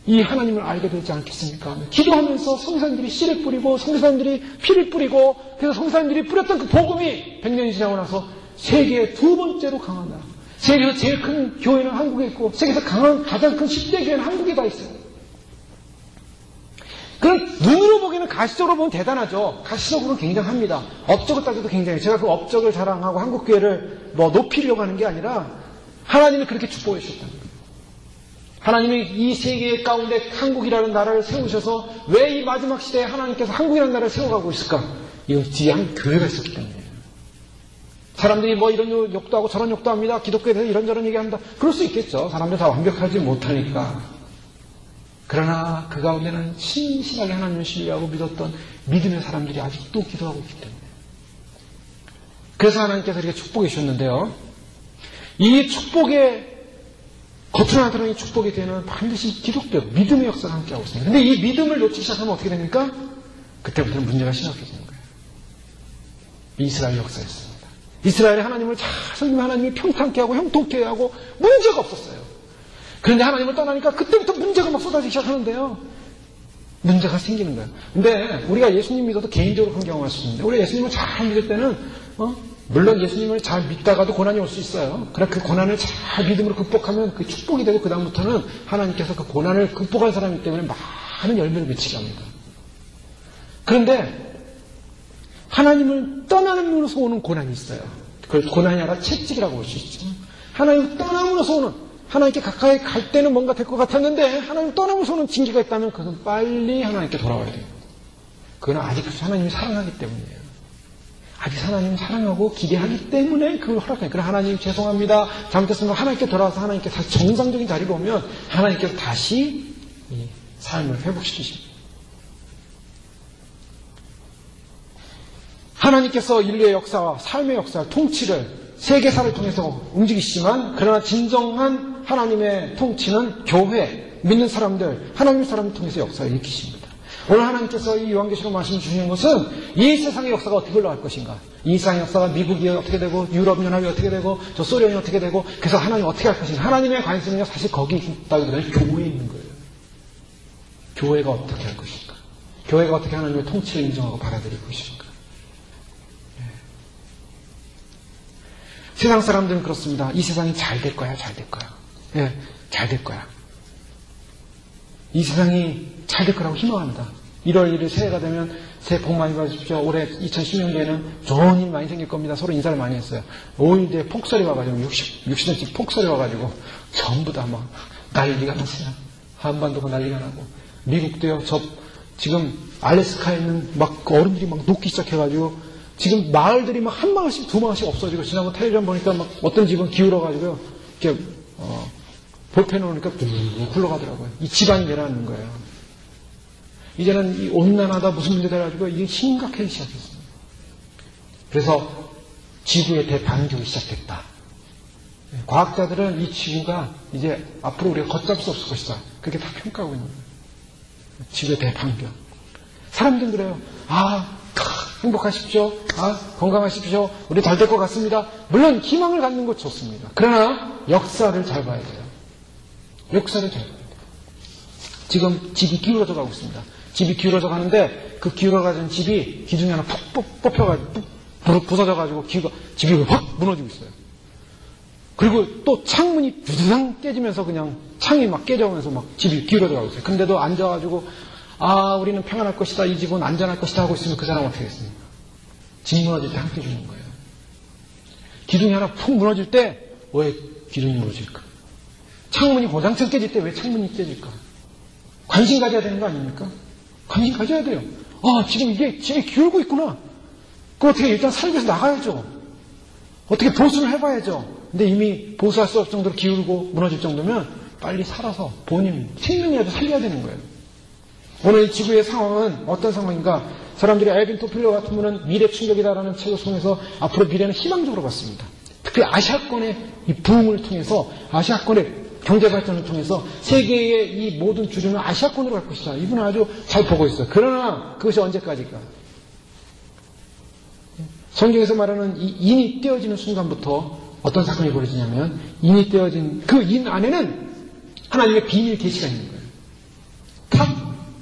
이 하나님을 알게 되지 않겠습니까? 기도하면서 성사님들이 씨를 뿌리고 성사님들이 피를 뿌리고 그래서 성사님들이 뿌렸던 그 복음이 100년이 지나고 나서 세계의 두 번째로 강한 나라. 세계에서 제일 큰 교회는 한국에 있고 세계에서 가장 큰 10대 교회는 한국에 다 있어요. 그럼 눈으로 보기에는 가시적으로 보면 대단하죠. 가시적으로는 굉장합니다. 업적을 따져도 굉장해요. 제가 그 업적을 자랑하고 한국교회를 높이려고 하는 게 아니라 하나님이 그렇게 축복해 주셨다는 거예요. 하나님이 이 세계 가운데 한국이라는 나라를 세우셔서 왜 이 마지막 시대에 하나님께서 한국이라는 나라를 세워가고 있을까? 이건 뒤에 한 교회가 있었기 때문이에요. 사람들이 뭐 이런 욕도 하고 저런 욕도 합니다. 기독교에 대해서 이런저런 얘기합니다. 그럴 수 있겠죠. 사람들 다 완벽하지 못하니까. 그러나 그 가운데는 신실하게 하나님을 신뢰하고 믿었던 믿음의 사람들이 아직도 기도하고 있기 때문에. 그래서 하나님께서 이렇게 축복해 주셨는데요. 이 축복의 겉으로 나타나는 이 축복의 뒤에는 반드시 기독교, 믿음의 역사가 함께하고 있습니다. 근데 이 믿음을 놓치기 시작하면 어떻게 됩니까? 그때부터는 문제가 심각해지는 거예요. 이스라엘 역사였습니다. 이스라엘이 하나님을 잘 섬기면 하나님이 평탄케 하고 형통케 하고 문제가 없었어요. 그런데 하나님을 떠나니까 그때부터 문제가 막 쏟아지기 시작하는데요. 문제가 생기는 거예요. 근데 우리가 예수님 믿어도 개인적으로 그런 경험을 할 수 있는데 우리가 예수님을 잘 믿을 때는 물론 예수님을 잘 믿다가도 고난이 올 수 있어요. 그러나 그 고난을 잘 믿음으로 극복하면 그 축복이 되고 그 다음부터는 하나님께서 그 고난을 극복한 사람이기 때문에 많은 열매를 맺히게 합니다. 그런데 하나님을 떠나는으로서 오는 고난이 있어요. 그걸 고난이 아니라 채찍이라고 볼 수 있죠. 하나님을 떠남으로써 오는 하나님께 가까이 갈 때는 뭔가 될 것 같았는데 하나님을 떠남으로써 오는 징계가 있다면 그것은 빨리 하나님께 돌아와야 돼요. 그건 아직 하나님이 사랑하기 때문이에요. 아직 하나님을 사랑하고 기대하기 때문에 그걸 허락해요. 그래 하나님 죄송합니다. 잘못했습니다. 하나님께 돌아와서 하나님께 다시 정상적인 자리로 오면 하나님께서 다시 이 삶을 회복시키십니다. 하나님께서 인류의 역사와 삶의 역사, 통치를 세계사를 통해서 움직이시지만 그러나 진정한 하나님의 통치는 교회, 믿는 사람들, 하나님의 사람을 통해서 역사를 일으키십니다. 오늘 하나님께서 이 요한계시록 말씀 주시는 것은 이 세상의 역사가 어떻게 흘러갈 것인가. 이 세상의 역사가 미국이 어떻게 되고 유럽연합이 어떻게 되고 저 소련이 어떻게 되고 그래서 하나님 어떻게 할 것인가. 하나님의 관심은요 사실 거기 있다기보다는 교회에 있는 거예요. 교회가 어떻게 할 것인가. 교회가 어떻게 하나님의 통치를 인정하고 받아들일 것인가. 세상 사람들은 그렇습니다. 이 세상이 잘 될 거야, 잘 될 거야. 예, 잘 될 거야. 이 세상이 잘 될 거라고 희망합니다. 1월 1일 새해가 되면 새해 복 많이 받으십시오. 올해 2016년에는 좋은 일 많이 생길 겁니다. 서로 인사를 많이 했어요. 5일 뒤에 폭설이 와가지고 60cm 폭설이 와가지고 전부 다 막 난리가 났어요. 한반도가 난리가 나고 미국도요. 지금 알래스카에 있는 막 얼음들이 막 녹기 시작해가지고 지금 마을들이 막 한 마을씩 두 마을씩 없어지고 지난번 텔레비전 보니까 막 어떤 집은 기울어가지고요. 이렇게 볼펜 놓으니까 뚝 흘러가더라고요. 이 집안이 내려앉는 거예요. 이제는 이 온난화다 무슨 문제다 해가지고 이게 심각해지기 시작했습니다. 그래서 지구의 대반격이 시작됐다. 과학자들은 이 지구가 이제 앞으로 우리가 걷잡을 수 없을 것이다. 그렇게 다 평가하고 있는 거예요. 지구의 대반격. 사람들은 그래요. 행복하십시오. 건강하십시오. 우리 잘 될 것 같습니다. 물론 희망을 갖는 것 좋습니다. 그러나 역사를 잘 봐야 돼요. 역사를 잘 봐야 돼요. 지금 집이 기울어져 가고 있습니다. 집이 기울어져 가는데 그 기울어가진 집이 기둥이 하나 푹 뽑혀가지고 부서져가지고 집이 확 무너지고 있어요. 그리고 또 창문이 부두상 깨지면서 그냥 창이 막 깨져오면서 막 집이 기울어져 가고 있어요. 근데도 앉아가지고 우리는 평안할 것이다. 이 집은 안전할 것이다 하고 있으면 그 사람은 어떻게 했습니까? 집 무너질 때 함께 주는 거예요. 기둥이 하나 푹 무너질 때 왜 기둥이 무너질까? 창문이 고장처럼 깨질 때 왜 창문이 깨질까? 관심 가져야 되는 거 아닙니까? 관심 가져야 돼요. 지금 이게 집이 기울고 있구나. 그럼 어떻게 일단 살기 위해서 나가야죠. 어떻게 보수를 해봐야죠. 근데 이미 보수할 수 없을 정도로 기울고 무너질 정도면 빨리 살아서 본인 생명이라도 살려야 되는 거예요. 오늘 지구의 상황은 어떤 상황인가? 사람들이 엘빈 토필러 같은 분은 미래 충격이다라는 책을 통해서 앞으로 미래는 희망적으로 봤습니다. 특히 아시아권의 이 부흥을 통해서, 아시아권의 경제 발전을 통해서 세계의 이 모든 주류는 아시아권으로 갈 것이다. 이분은 아주 잘 보고 있어요. 그러나 그것이 언제까지일까? 성경에서 말하는 이 인이 떼어지는 순간부터 어떤 사건이 벌어지냐면, 인이 떼어진 그 인 안에는 하나님의 비밀 계시가 있는 거예요. 탑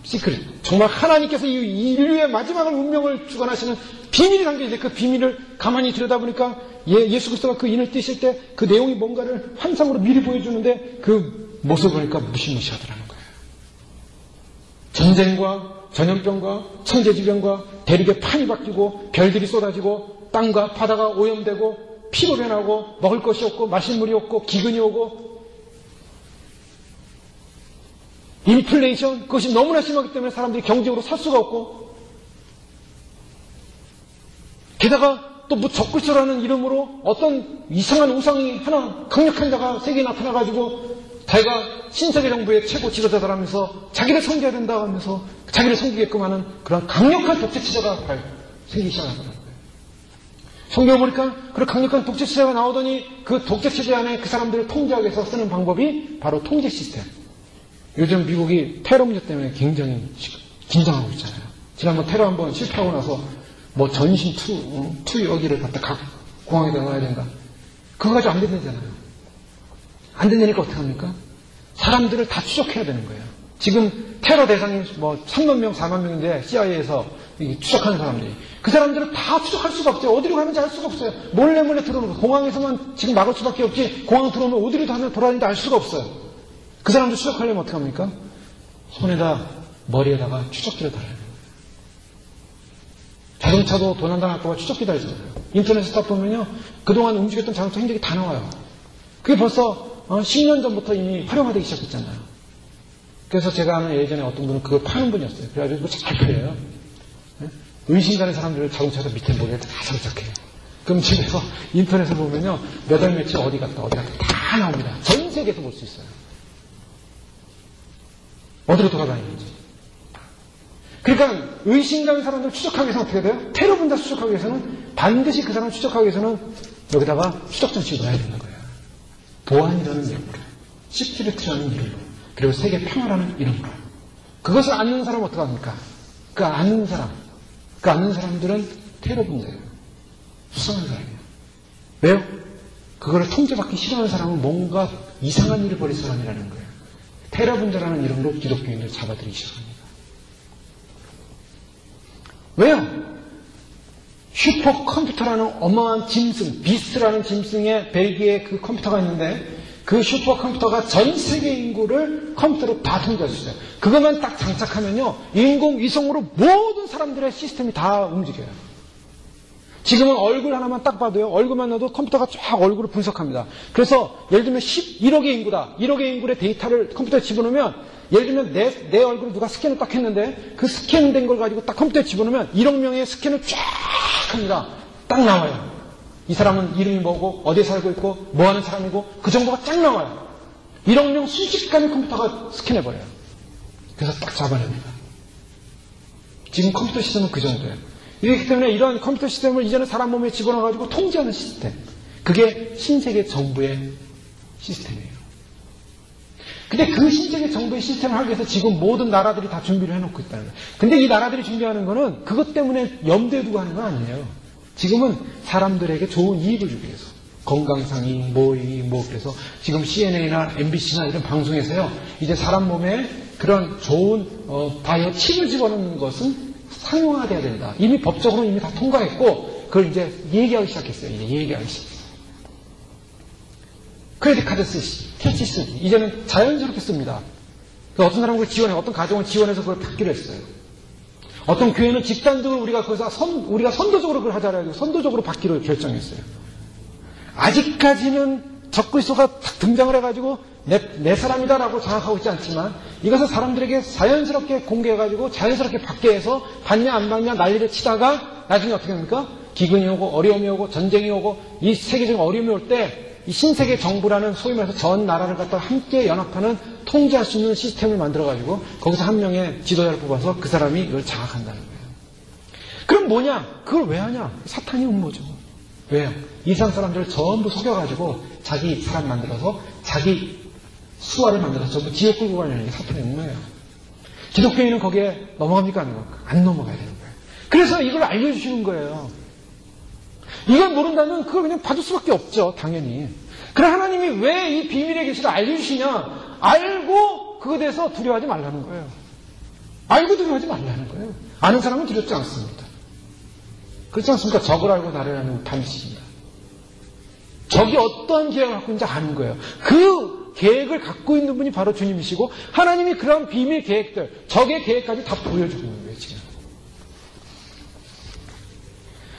시크릿. 정말 하나님께서 이 인류의 마지막을 운명을 주관하시는 비밀이 담겨있는데, 그 비밀을 가만히 들여다보니까 예수 그리스도가 그 인을 떼실 때 그 내용이 뭔가를 환상으로 미리 보여주는데, 그 모습을 보니까 무시무시하더라는 거예요. 전쟁과 전염병과 천재지변과 대륙의 판이 바뀌고 별들이 쏟아지고 땅과 바다가 오염되고 피로 변하고 먹을 것이 없고 마실 물이 없고 기근이 오고 인플레이션, 그것이 너무나 심하기 때문에 사람들이 경제적으로 살 수가 없고, 게다가 또 뭐 적그리스도라는 이름으로 어떤 이상한 우상이 하나 강력한 자가 세계에 나타나가지고 자기가 신세계 정부의 최고 지도자라면서 자기를 섬겨야 된다 하면서 자기를 섬기게끔 하는 그런 강력한 독재체제가 생기기 시작하더라고요. 성경을 보니까 그런 강력한 독재체제가 나오더니 그 독재체제 안에 그 사람들을 통제하기 위해서 쓰는 방법이 바로 통제 시스템. 요즘 미국이 테러 문제 때문에 굉장히 긴장하고 있잖아요. 지난번 테러 한번 실패하고 나서 뭐 전신 투 여기를 갖다 각 공항에다 넣어야 된다. 그거 가지고 안 된다잖아요. 안 된다니까 어떡합니까? 사람들을 다 추적해야 되는 거예요. 지금 테러 대상이 뭐 3만 명, 4만 명인데 CIA에서 추적하는 사람들이. 그 사람들을 다 추적할 수가 없어요. 어디로 가는지 알 수가 없어요. 몰래 들어오는 거예요. 공항에서만 지금 막을 수밖에 없지, 공항 들어오면 어디로 하면 돌아다니는지 알 수가 없어요. 그 사람들 추적하려면 어떡합니까? 손에다, 머리에다가 추적기를 달아야 돼요. 자동차도 도난당할까봐 추적기 달잖아요. 인터넷에 딱 보면요, 그동안 움직였던 자동차 흔적이 다 나와요. 그게 벌써 10년 전부터 이미 활용화되기 시작했잖아요. 그래서 제가 아는 예전에 어떤 분은 그걸 파는 분이었어요. 그래가지고 잘 팔려요. 의심 가는 사람들을 자동차에서 밑에 머리에 다 장착해요. 그럼 집에서 인터넷에 보면요, 몇 월 며칠 어디 갔다 다 나옵니다. 전 세계에서 볼 수 있어요. 어디로 돌아다니는지. 그러니까 의심 가는 사람들을 추적하기 위해서는 어떻게 돼요? 테러 분자 추적하기 위해서는 반드시 그 사람을 추적하기 위해서는 여기다가 추적 장치를 넣어야 되는 거예요. 보안이라는 이름으로, 시큐리티라는 이름으로, 그리고 세계 평화라는 이름으로. 그것을 아는 사람은 어떡합니까? 그 아는 사람들은 테러 분자예요. 수상한 사람이에요. 왜요? 그거를 통제받기 싫어하는 사람은 뭔가 이상한 일을 벌일 사람이라는 거예요. 테러 분자라는 이름으로 기독교인을 잡아들이기 시작합니다. 왜요? 슈퍼컴퓨터라는 어마어마한 짐승, 비스트라는 짐승의 벨기에 그 컴퓨터가 있는데, 그 슈퍼컴퓨터가 전 세계 인구를 컴퓨터로 다 통제할 수 있어요. 그것만 딱 장착하면요, 인공위성으로 모든 사람들의 시스템이 다 움직여요. 지금은 얼굴 하나만 딱 봐도요, 얼굴만 넣어도 컴퓨터가 쫙 얼굴을 분석합니다. 그래서 예를 들면 11억의 인구다. 1억의 인구의 데이터를 컴퓨터에 집어넣으면, 예를 들면 내 얼굴을 누가 스캔을 딱 했는데, 그 스캔된 걸 가지고 딱 컴퓨터에 집어넣으면 1억 명의 스캔을 쫙 합니다. 딱 나와요. 이 사람은 이름이 뭐고, 어디에 살고 있고, 뭐 하는 사람이고, 그 정보가 쫙 나와요. 1억 명 순식간에 컴퓨터가 스캔해버려요. 그래서 딱 잡아냅니다. 지금 컴퓨터 시스템은 그 정도예요. 이렇기 때문에 이러한 컴퓨터 시스템을 이제는 사람 몸에 집어넣어가지고 통제하는 시스템. 그게 신세계 정부의 시스템이에요. 근데 그 신세계 정부의 시스템을 하기 위해서 지금 모든 나라들이 다 준비를 해놓고 있다는 거예요. 근데 이 나라들이 준비하는 거는 그것 때문에 염두에 두고 하는 건 아니에요. 지금은 사람들에게 좋은 이익을 주기 위해서. 건강상이, 그래서 지금 CNN이나 MBC나 이런 방송에서요, 이제 사람 몸에 그런 좋은, 바이오 칩을 집어넣는 것은 상용화돼야 된다. 이미 법적으로 이미 다 통과했고, 그걸 이제 얘기하기 시작했어요. 크레딧 카드 쓰시, 캐치 쓰기. 이제는 자연스럽게 씁니다. 어떤 사람은 그걸 지원해, 어떤 가정을 지원해서 그걸 받기로 했어요. 어떤 교회는 집단적으로 우리가 선도적으로 그걸 하자 해가지고 선도적으로 받기로 결정했어요. 아직까지는 적그리스도가 딱 등장을 해가지고 내 사람이다라고 장악하고 있지 않지만, 이것을 사람들에게 자연스럽게 공개해가지고 자연스럽게 받게 해서 받냐 안 받냐 난리를 치다가 나중에 어떻게 됩니까? 기근이 오고 어려움이 오고 전쟁이 오고 이 세계적인 어려움이 올 때 이 신세계 정부라는 소위 말해서 전 나라를 갖다가 함께 연합하는 통제할 수 있는 시스템을 만들어가지고 거기서 한 명의 지도자를 뽑아서 그 사람이 이걸 장악한다는 거예요. 그럼 뭐냐? 그걸 왜 하냐? 사탄이 음모죠. 왜요? 이상 사람들을 전부 속여가지고 자기 사람 만들어서 자기 수화를 만들어서 전부 지옥 끌고 가려는 게 사탄의 음모예요. 기독교인은 거기에 넘어갑니까? 안 넘어갑니까? 안 넘어가야 되는 거예요. 그래서 이걸 알려주시는 거예요. 이걸 모른다면 그걸 그냥 받을 수밖에 없죠. 당연히. 그럼 하나님이 왜 이 비밀의 계시를 알려주시냐? 알고 그거에 대해서 두려워하지 말라는 거예요. 알고 두려워하지 말라는 거예요. 아는 사람은 두렵지 않습니다. 그렇지 않습니까? 적을 알고 나를 아는 단식입니다. 적이 어떠한 계획을 갖고 있는지 아는 거예요. 그 계획을 갖고 있는 분이 바로 주님이시고 하나님이 그런 비밀 계획들, 적의 계획까지 다 보여주고 있는 거예요. 지금.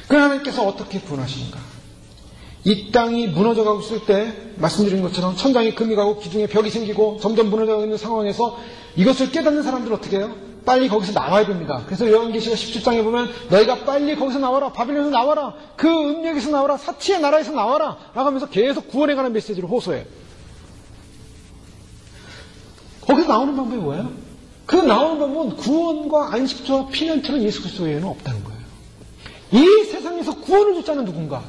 그 하나님께서 어떻게 구원하시는가? 이 땅이 무너져가고 있을 때 말씀드린 것처럼 천장이 금이 가고 기둥에 벽이 생기고 점점 무너져가고 있는 상황에서 이것을 깨닫는 사람들은 어떻게 해요? 빨리 거기서 나와야 됩니다. 그래서 요한계시록 17장에 보면 너희가 빨리 거기서 나와라. 바빌론에서 나와라. 그 음력에서 나와라. 사치의 나라에서 나와라. 라고 하면서 계속 구원에 관한 메시지를 호소해요. 거기서 나오는 방법이 뭐예요? 그 나오는 방법은 구원과 안식처와 피난처는 예수 그리스도 외에는 없다는 거예요. 이 세상에서 구원을 줄 자는 누군가?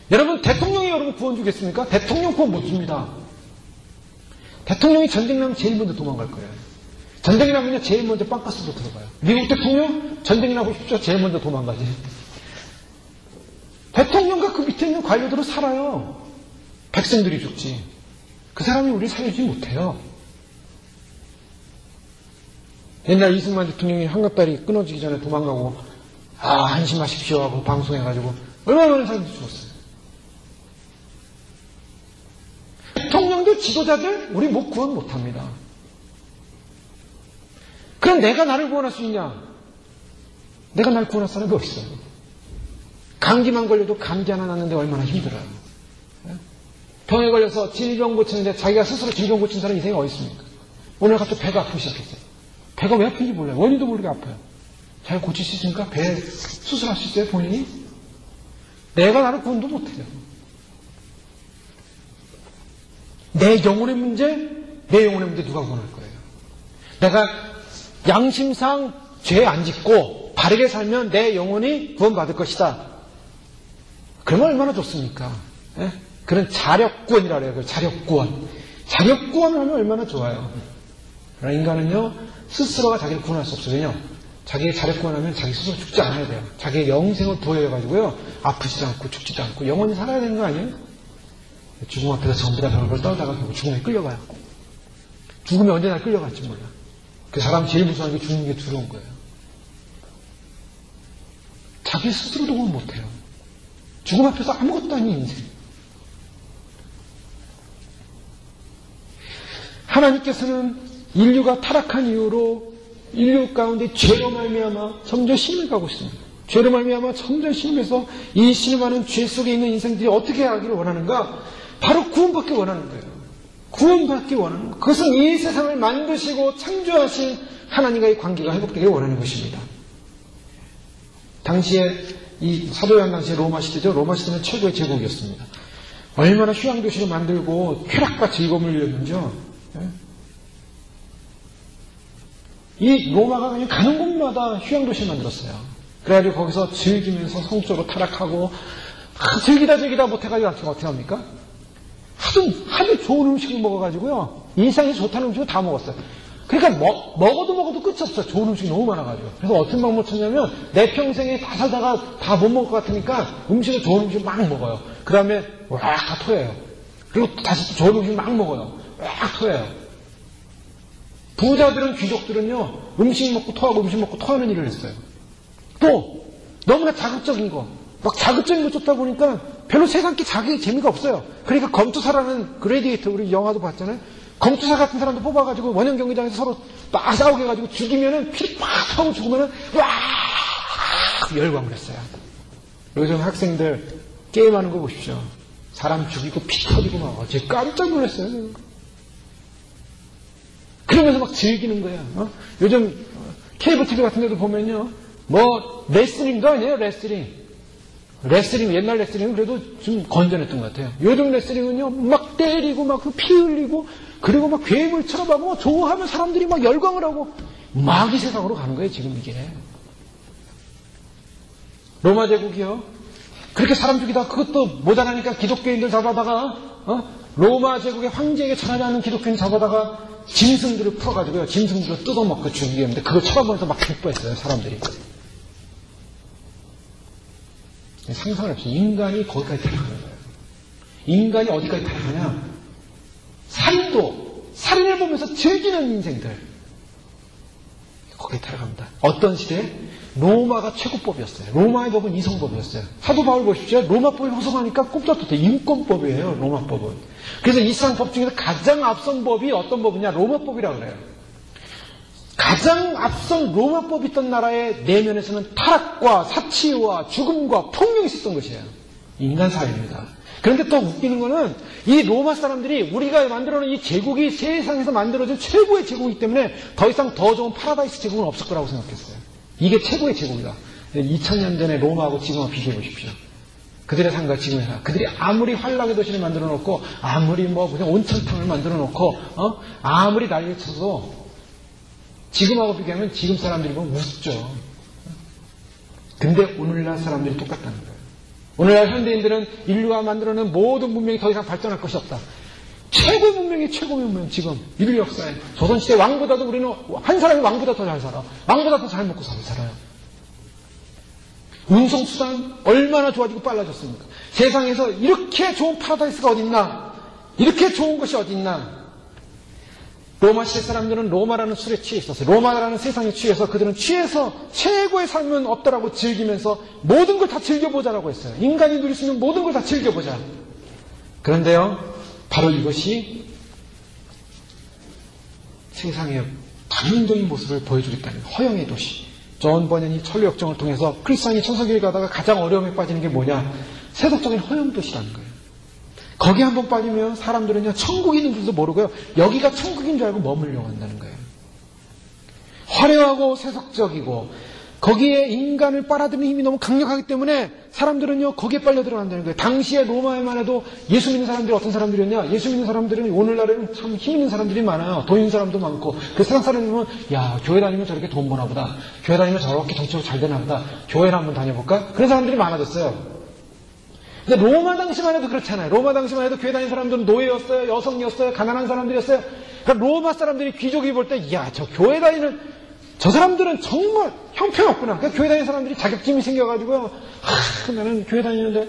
여러분 대통령이 여러분 구원 주겠습니까? 대통령 구원 못 줍니다. 대통령이 전쟁 나면 제일 먼저 도망갈 거예요. 전쟁이 나면 제일 먼저 빵가스로 들어가요. 미국 대통령 전쟁이 나고 싶죠? 제일 먼저 도망가지. 대통령과 그 밑에 있는 관료들은 살아요. 백성들이 죽지. 그 사람이 우리를 살려주지 못해요. 옛날 이승만 대통령이 한갑다리 끊어지기 전에 도망가고 안심하십시오 하고 방송해가지고 얼마나 많은 사람들이 죽었어요. 대통령들, 지도자들 우리 못 구원 못합니다. 그럼 내가 나를 구원할 수 있냐? 내가 나를 구원할 사람이 없어요. 감기만 걸려도 감기 하나 났는데 얼마나 힘들어요. 병에 걸려서 질병 고치는데 자기가 스스로 질병 고친 사람 인생이 어디 있습니까? 오늘 갑자기 배가 아프기 시작했어요. 배가 왜 아픈지 몰라요. 원인도 모르게 아파요. 잘 고칠 수 있습니까? 배 수술할 수 있어요? 본인이? 내가 나를 구원도 못해요. 내 영혼의 문제 누가 구원할 거예요? 내가 양심상 죄 안 짓고 바르게 살면 내 영혼이 구원받을 것이다. 그러면 얼마나 좋습니까? 예? 그런 자력구원이라고 해요. 자력구원. 자력구원을 하면 얼마나 좋아요. 그러나 인간은요, 스스로가 자기를 구원할 수 없어요. 왜냐? 자기의 자력구원하면 자기 스스로 죽지 않아야 돼요. 자기의 영생을 보여가지고요, 아프지도 않고 죽지도 않고 영원히 살아야 되는 거 아니에요? 죽음 앞에서 전부 다 별걸 떨다가 결국 죽음에 끌려가요. 죽음이 언제 날 끌려갈지 몰라. 그 사람 제일 무서운 게 죽는 게 두려운 거예요. 자기 스스로도 구원 못해요. 죽음 앞에서 아무것도 아닌 인생. 하나님께서는 인류가 타락한 이후로 인류 가운데 죄로 말미암아 점점 신을 가고 있습니다. 죄로 말미암아 점점 신임해서 이 신음하는 죄 속에 있는 인생들이 어떻게 하기를 원하는가? 바로 구원받기 원하는 거예요. 구원받기 원하는 거예요. 그것은 이 세상을 만드시고 창조하신 하나님과의 관계가 회복되길 원하는 것입니다. 당시에 이 사도요한 당시에 로마 시대죠. 로마 시대는 최고의 제국이었습니다. 얼마나 휴양도시를 만들고 쾌락과 즐거움을 누렸는지요. 이 로마가 그냥 가는 곳마다 휴양도시를 만들었어요. 그래가지고 거기서 즐기면서 성적으로 타락하고 즐기다 못해가지고 어떻게 합니까? 하도 좋은 음식을 먹어가지고요. 일상이 좋다는 음식을 다 먹었어요. 그러니까 먹어도 끝이 없어요. 좋은 음식이 너무 많아가지고. 그래서 어떤 방법을 찾냐면 내 평생에 다 살다가 다 못 먹을 것 같으니까 좋은 음식을 막 먹어요. 그 다음에 다 토해요. 그리고 다시 또 좋은 음식 막 먹어요. 토해요. 부자들은 귀족들은요. 음식 먹고 토하는 일을 했어요. 또 너무나 자극적인 거. 막 자극적인 거 쫓다 보니까 별로 세상께 자기 재미가 없어요. 그러니까 검투사라는 그레디에이터 우리 영화도 봤잖아요. 검투사 같은 사람도 뽑아가지고 원형 경기장에서 서로 막 싸우게 해가지고 죽이면은 피를 팍 하고 죽으면은 열광을 했어요. 요즘 학생들 게임하는 거 보십시오. 사람 죽이고 피 터지고 막 어제 깜짝 놀랐어요. 그러면서 막 즐기는 거야. 요즘 케이블 TV 같은 데도 보면요. 레슬링도 아니에요. 레슬링. 레슬링, 옛날 레슬링은 그래도 좀 건전했던 것 같아요. 요즘 레슬링은요, 막 때리고, 막 피 흘리고, 그리고 막 괴물처럼 하고, 좋아하면 사람들이 막 열광을 하고, 막 이 세상으로 가는 거예요, 지금 이게. 로마 제국이요. 그렇게 사람 죽이다 그것도 모자라니까 기독교인들 잡아다가, 로마 제국의 황제에게 전하지 않는 기독교인 잡아다가 짐승들을 풀어가지고요, 짐승들을 뜯어먹고 죽이게 했는데, 그걸 쳐다보면서 막 기뻐했어요, 사람들이. 상상을 해보세요. 인간이 거기까지 타락하는 거예요. 인간이 어디까지 타락하냐? 살인을 보면서 즐기는 인생들. 거기에 타락합니다. 어떤 시대에? 로마가 최고법이었어요. 로마의 법은 이성법이었어요. 사도 바울 보십시오. 로마법이 호송하니까 꼼짝도 돼. 인권법이에요, 로마법은. 그래서 이스라엘 중에서 가장 앞선 법이 어떤 법이냐? 로마법이라고 그래요. 가장 앞선 로마법이 있던 나라의 내면에서는 타락과 사치와 죽음과 폭력이 있었던 것이에요. 인간 사회입니다. 그런데 또 웃기는 거는 이 로마 사람들이 우리가 만들어놓은 이 제국이 세상에서 만들어진 최고의 제국이기 때문에 더 이상 더 좋은 파라다이스 제국은 없을 거라고 생각했어요. 이게 최고의 제국이다. 2000년 전에 로마하고 지금하고 비교해 보십시오. 그들의 삶과 지금의 삶. 그들이 아무리 환락의 도시를 만들어 놓고 아무리 그냥 온천탕을 만들어 놓고 아무리 난리를 쳐도 지금하고 비교하면 지금 사람들이 보면 우습죠. 근데 오늘날 사람들이 똑같다는 거예요. 오늘날 현대인들은 인류가 만들어낸 모든 문명이 더 이상 발전할 것이 없다. 최고 문명이 최고 문명 지금 인류 역사에 조선시대 왕보다도 우리는 한 사람이 왕보다 더 잘 살아. 왕보다 더 잘 먹고 살아요. 운송수단 얼마나 좋아지고 빨라졌습니까? 세상에서 이렇게 좋은 파라다이스가 어딨나? 이렇게 좋은 것이 어딨나? 로마 시대 사람들은 로마라는 술에 취해 있었어요. 로마라는 세상에 취해서 그들은 취해서 최고의 삶은 없다라고 즐기면서 모든 걸 다 즐겨보자라고 했어요. 인간이 누릴 수 있는 모든 걸 다 즐겨보자. 그런데요, 바로 이것이 세상의 단연적인 모습을 보여주겠다는 허영의 도시. 존 버년이 천류역정을 통해서 크리스찬이 천국에 가다가 가장 어려움에 빠지는 게 뭐냐? 세속적인 허영 도시라는 거예요. 거기 한번 빠지면 사람들은요, 천국이 있는 줄도 모르고요, 여기가 천국인 줄 알고 머물려고 한다는 거예요. 화려하고 세속적이고 거기에 인간을 빨아들이는 힘이 너무 강력하기 때문에 사람들은요, 거기에 빨려 들어간다는 거예요. 당시에 로마에만 해도 예수 믿는 사람들이 어떤 사람들이었냐? 예수 믿는 사람들은 오늘날에는 참 힘 있는 사람들이 많아요. 돈 있는 사람도 많고. 그 세상 사람들은 야, 교회 다니면 저렇게 돈 버나 보다. 교회 다니면 저렇게 정치적으로 잘 되나 보다. 교회를 한번 다녀볼까? 그런 사람들이 많아졌어요. 근데 로마 당시만 해도 그렇잖아요. 로마 당시만 해도 교회 다니는 사람들은 노예였어요, 여성이었어요, 가난한 사람들이었어요. 그러니까 로마 사람들이 귀족이 볼 때, 야, 저 교회 다니는 저 사람들은 정말 형편없구나. 그러니까 교회 다니는 사람들이 자격증이 생겨가지고요, 나는 교회 다니는데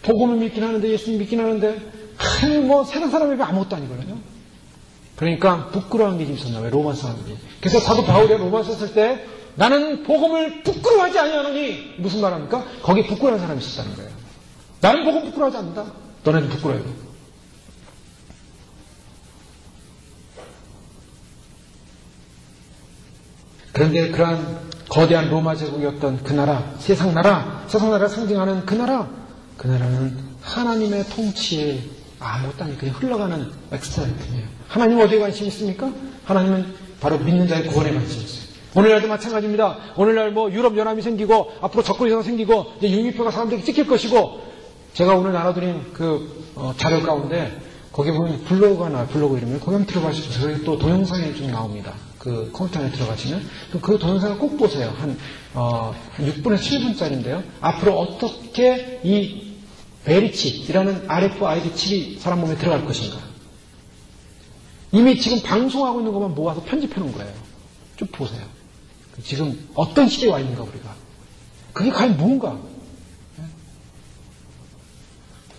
복음을 믿긴 하는데 예수님 믿긴 하는데 세상 사람이 아무것도 아니거든요. 그러니까 부끄러운 게 있었나 봐요, 로마 사람들이. 그래서 사도 바울이 로마 썼을 때 나는 복음을 부끄러워하지 아니하노니 무슨 말합니까? 거기에 부끄러운 사람이 있었다는 거예요. 나는 복음 부끄러워하지 않는다. 너네는 부끄러워요. 그런데 그러한 거대한 로마 제국이었던 그 나라, 세상 나라를 상징하는 그 나라는 하나님의 통치에 아무것도 아니고 그냥 흘러가는 엑스트라이트예요. 하나님은 어디에 관심이 있습니까? 하나님은 바로 믿는 자의 구원에 관심이 있어요. 오늘날도 마찬가지입니다. 오늘날 유럽 연합이 생기고 앞으로 적그리스도가 생기고 이제 융기표가 사람들에게 찍힐 것이고, 제가 오늘 나눠드린 자료 가운데 거기 보면 블로그가 나와요. 블로그 이름을 거기 한번 들어가시죠. 저희 또 동영상이 좀 나옵니다. 그 컴퓨터 안에 들어가시면 그 동영상을 꼭 보세요. 한 6분에서 7분짜리인데요. 앞으로 어떻게 이 베리칩이라는 RFID 칩이 사람 몸에 들어갈 것인가. 이미 지금 방송하고 있는 것만 모아서 편집해 놓은 거예요. 좀 보세요. 지금 어떤 시대에 와 있는가 우리가. 그게 과연 뭔가.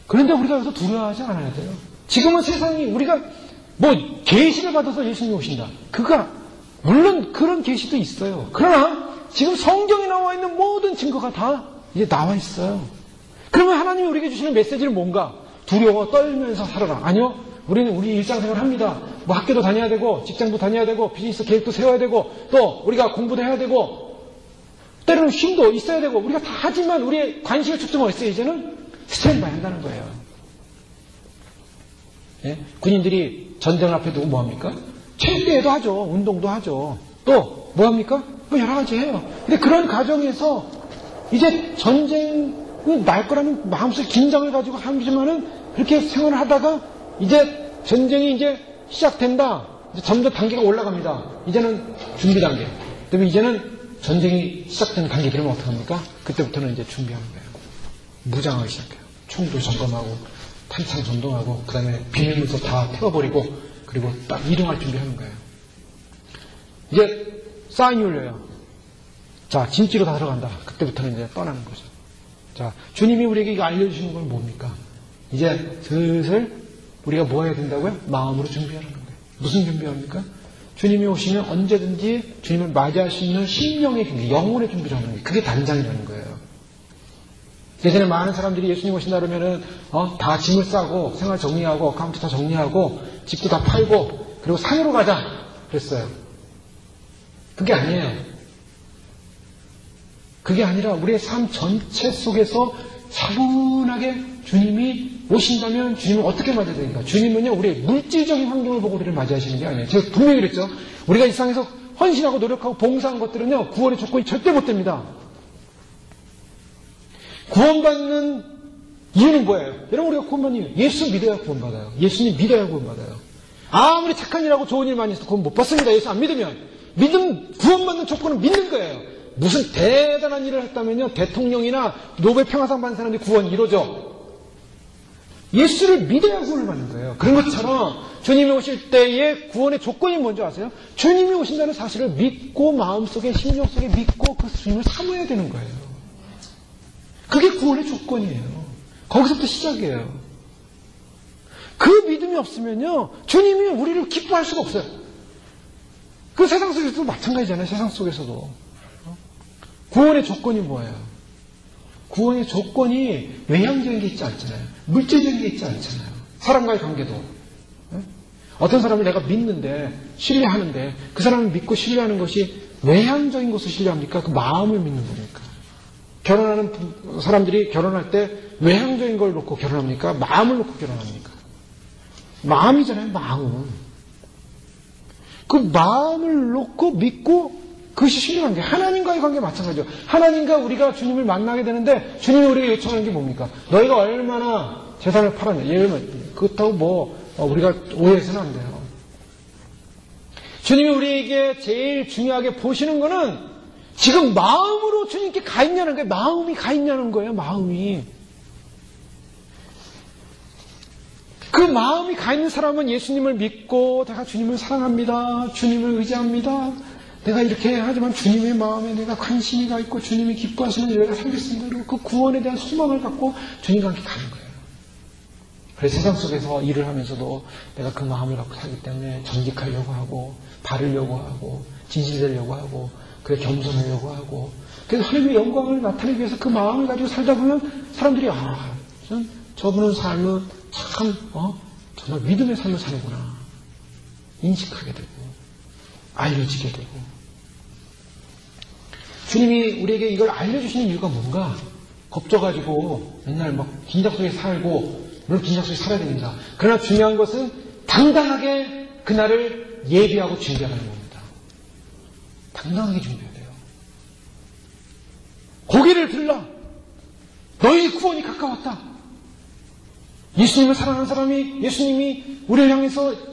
그런데 우리가 여기서 두려워하지 않아야 돼요. 지금은 세상이 우리가 계시를 받아서 예수님이 오신다. 물론 그런 계시도 있어요. 그러나 지금 성경에 나와 있는 모든 증거가 다 이제 나와 있어요. 그러면 하나님이 우리에게 주시는 메시지는 뭔가? 두려워 떨면서 살아라. 아니요. 우리는 우리 일상생활 합니다. 학교도 다녀야 되고 직장도 다녀야 되고 비즈니스 계획도 세워야 되고 또 우리가 공부도 해야 되고 때로는 쉼도 있어야 되고 우리가 다 하지만 우리의 관심의 초점은 어디 있어요? 이제는 스탠바이 한다는 거예요. 예? 군인들이 전쟁 앞에 두고 뭐합니까? 체육대회도 하죠. 운동도 하죠. 또 뭐합니까? 여러 가지 해요. 근데 그런 과정에서 이제 전쟁 날 거라는 마음속에 긴장을 가지고 하지만은 그렇게 생활을 하다가 이제 전쟁이 이제 시작된다. 이제 점점 단계가 올라갑니다. 이제는 준비 단계. 그다음에 이제는 전쟁이 시작된 단계. 그러면 어떡합니까? 그때부터는 이제 준비하는 거예요. 무장하기 시작해요. 총도 점검하고 탄창 점검하고 그다음에 비밀문서 다 태워버리고 그리고 딱 이동할 준비하는 거예요. 이제 사인이 울려요. 자, 진지로 다 들어간다. 그때부터는 이제 떠나는 거죠. 자, 주님이 우리에게 이거 알려주시는 건 뭡니까? 이제 슬슬 우리가 뭐 해야 된다고요? 마음으로 준비하라는 거예요. 무슨 준비합니까? 주님이 오시면 언제든지 주님을 맞이할 수 있는 심령의 준비, 영혼의 준비를 하는 거예요. 그게 단장이라는 거예요. 예전에 많은 사람들이 예수님 오신다 그러면은 다 짐을 싸고 생활 정리하고 어카운트 다 정리하고 집도 다 팔고 그리고 산으로 가자 그랬어요. 그게 아니에요. 그게 아니라 우리의 삶 전체 속에서 차분하게 주님이 오신다면 주님은 어떻게 맞아야 됩니까? 주님은요, 우리의 물질적인 환경을 보고 우리를 맞이하시는 게 아니에요. 제가 분명히 그랬죠. 우리가 이 세상에서 헌신하고 노력하고 봉사한 것들은요, 구원의 조건이 절대 못 됩니다. 구원받는 이유는 뭐예요? 여러분, 우리가 구원받는 이유, 예수 믿어야 구원받아요. 예수님 믿어야 구원받아요. 아무리 착한 일하고 좋은 일 많이 해서 구원 못 받습니다. 예수 안 믿으면. 구원받는 조건은 믿는 거예요. 무슨 대단한 일을 했다면요, 대통령이나 노벨 평화상 받는 사람들이 구원이 이루어져. 예수를 믿어야 구원을 받는 거예요. 그런 것처럼 주님이 오실 때의 구원의 조건이 뭔지 아세요? 주님이 오신다는 사실을 믿고 마음속에 심령 속에 믿고 그 주님을 사모해야 되는 거예요. 그게 구원의 조건이에요. 거기서부터 시작이에요. 그 믿음이 없으면요, 주님이 우리를 기뻐할 수가 없어요. 그 세상 속에서도 마찬가지잖아요. 세상 속에서도. 구원의 조건이 뭐예요? 구원의 조건이 외향적인 게 있지 않잖아요. 물질적인 게 있지 않잖아요. 사람과의 관계도. 어떤 사람을 내가 믿는데, 신뢰하는데, 그 사람을 믿고 신뢰하는 것이 외향적인 것을 신뢰합니까? 그 마음을 믿는 겁니까? 결혼하는 사람들이 결혼할 때 외향적인 걸 놓고 결혼합니까? 마음을 놓고 결혼합니까? 마음이잖아요, 마음. 그 마음을 놓고 믿고 그것이 신뢰한 게 하나님과의 관계 마찬가지죠. 하나님과 우리가 주님을 만나게 되는데 주님이 우리에게 요청하는 게 뭡니까? 너희가 얼마나 재산을 팔았냐. 예를 들면 그렇다고 우리가 오해해서는 안 돼요. 주님이 우리에게 제일 중요하게 보시는 거는 지금 마음으로 주님께 가 있냐는 거예요. 마음이 가 있냐는 거예요. 마음이. 그 마음이 가 있는 사람은 예수님을 믿고 내가 주님을 사랑합니다. 주님을 의지합니다. 내가 이렇게 하지만 주님의 마음에 내가 관심이 가 있고 주님이 기뻐하시는 내가 살겠습니다. 그리고 그 구원에 대한 소망을 갖고 주님과 함께 가는 거예요. 그래서 세상 속에서 일을 하면서도 내가 그 마음을 갖고 살기 때문에 정직하려고 하고 바르려고 하고 진실되려고 하고 그래 겸손하려고 하고 그래서 하나님의 영광을 나타내기 위해서 그 마음을 가지고 살다 보면 사람들이 저분은 삶은 참 정말 믿음의 삶을 사는구나 인식하게 되고 알려지게 되고 주님이 우리에게 이걸 알려주시는 이유가 뭔가 겁져가지고 맨날 막 긴장 속에 살고 물론 긴장 속에 살아야 됩니다. 그러나 중요한 것은 당당하게 그날을 예비하고 준비하는 겁니다. 당당하게 준비해야 돼요. 고개를 들라 너희 구원이 가까웠다. 예수님을 사랑하는 사람이 예수님이 우리를 향해서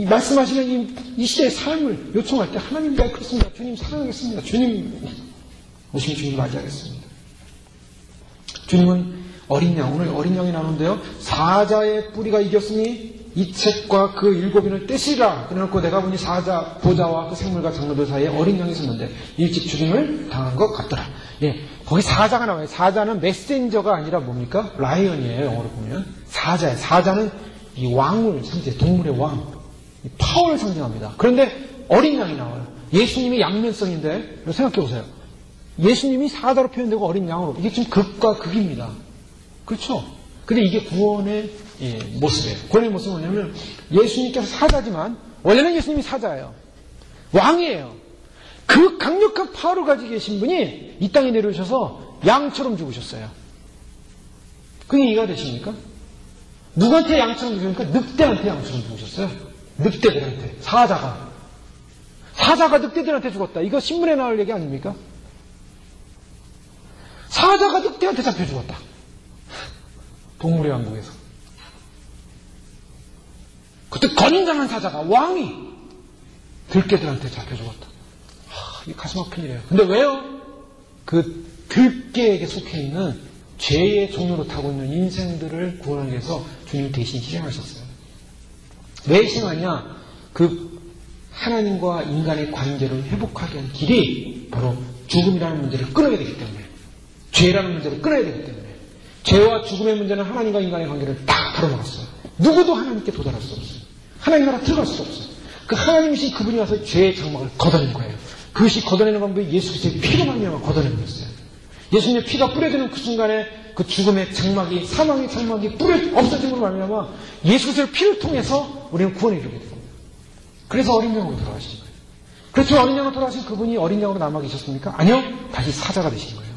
말씀하시는 이 시대의 삶을 요청할 때 하나님 내가 그렇습니다. 주님 사랑하겠습니다. 주님 오시면 주님 맞이하겠습니다. 주님은 어린 양, 오늘 어린 양이 나오는데요. 사자의 뿌리가 이겼으니 이 책과 그 일곱인을 떼시라. 그래놓고 내가 보니 사자 보좌와 그 생물과 장로들 사이에 어린 양이 섰는데 일찍 죽임을 당한 것 같더라. 예, 거기 사자가 나와요. 사자는 메신저가 아니라 뭡니까? 라이언이에요. 영어로 보면 사자예요. 사자는 이 왕을 상징해 동물의 왕. 파워를 상징합니다. 그런데 어린 양이 나와요. 예수님이 양면성인데 생각해 보세요. 예수님이 사자로 표현되고 어린 양으로 이게 지금 극과 극입니다. 그렇죠? 근데 이게 구원의 모습이에요. 구원의 모습은 뭐냐면 예수님께서 사자지만 원래는 예수님이 사자예요. 왕이에요. 그 강력한 파워를 가지고 계신 분이 이 땅에 내려오셔서 양처럼 죽으셨어요. 그게 이해가 되십니까? 누구한테 양처럼 죽으십니까? 늑대한테 양처럼 죽으셨어요. 늑대들한테. 사자가 늑대들한테 죽었다. 이거 신문에 나올 얘기 아닙니까? 사자가 늑대한테 잡혀 죽었다. 동물의 왕국에서. 그때 건장한 사자가, 왕이 들깨들한테 잡혀 죽었다. 이 가슴 아픈 일이에요. 근데 왜요? 그 들깨에게 속해 있는 죄의 종로로 타고 있는 인생들을 구원하기 위해서 주님이 대신 희생하셨어요. 왜 희생하냐? 그 하나님과 인간의 관계를 회복하게 한 길이 바로 죽음이라는 문제를 끊어야 되기 때문에, 죄라는 문제를 끊어야 되기 때문에, 죄와 죽음의 문제는 하나님과 인간의 관계를 딱 가로막았어요. 누구도 하나님께 도달할 수 없어요. 하나님 나라 들어갈 수 없어요. 그 하나님이신 그분이 와서 죄의 장막을 걷어낸 거예요. 그것이 걷어내는 방법이 예수 그리스도의 피로 말미암아 걷어내는 거였어요. 예수님의 피가 뿌려지는 그 순간에 그 죽음의 장막이, 사망의 장막이 없어짐으로 말미암아 예수 그리스도의 피를 통해서 우리는 구원에 이르게 됩니다. 그래서 어린 양으로 돌아가신 거예요. 그렇죠. 어린 양으로 돌아가신 그분이 어린 양으로 남아 계셨습니까? 아니요. 다시 사자가 되신 거예요.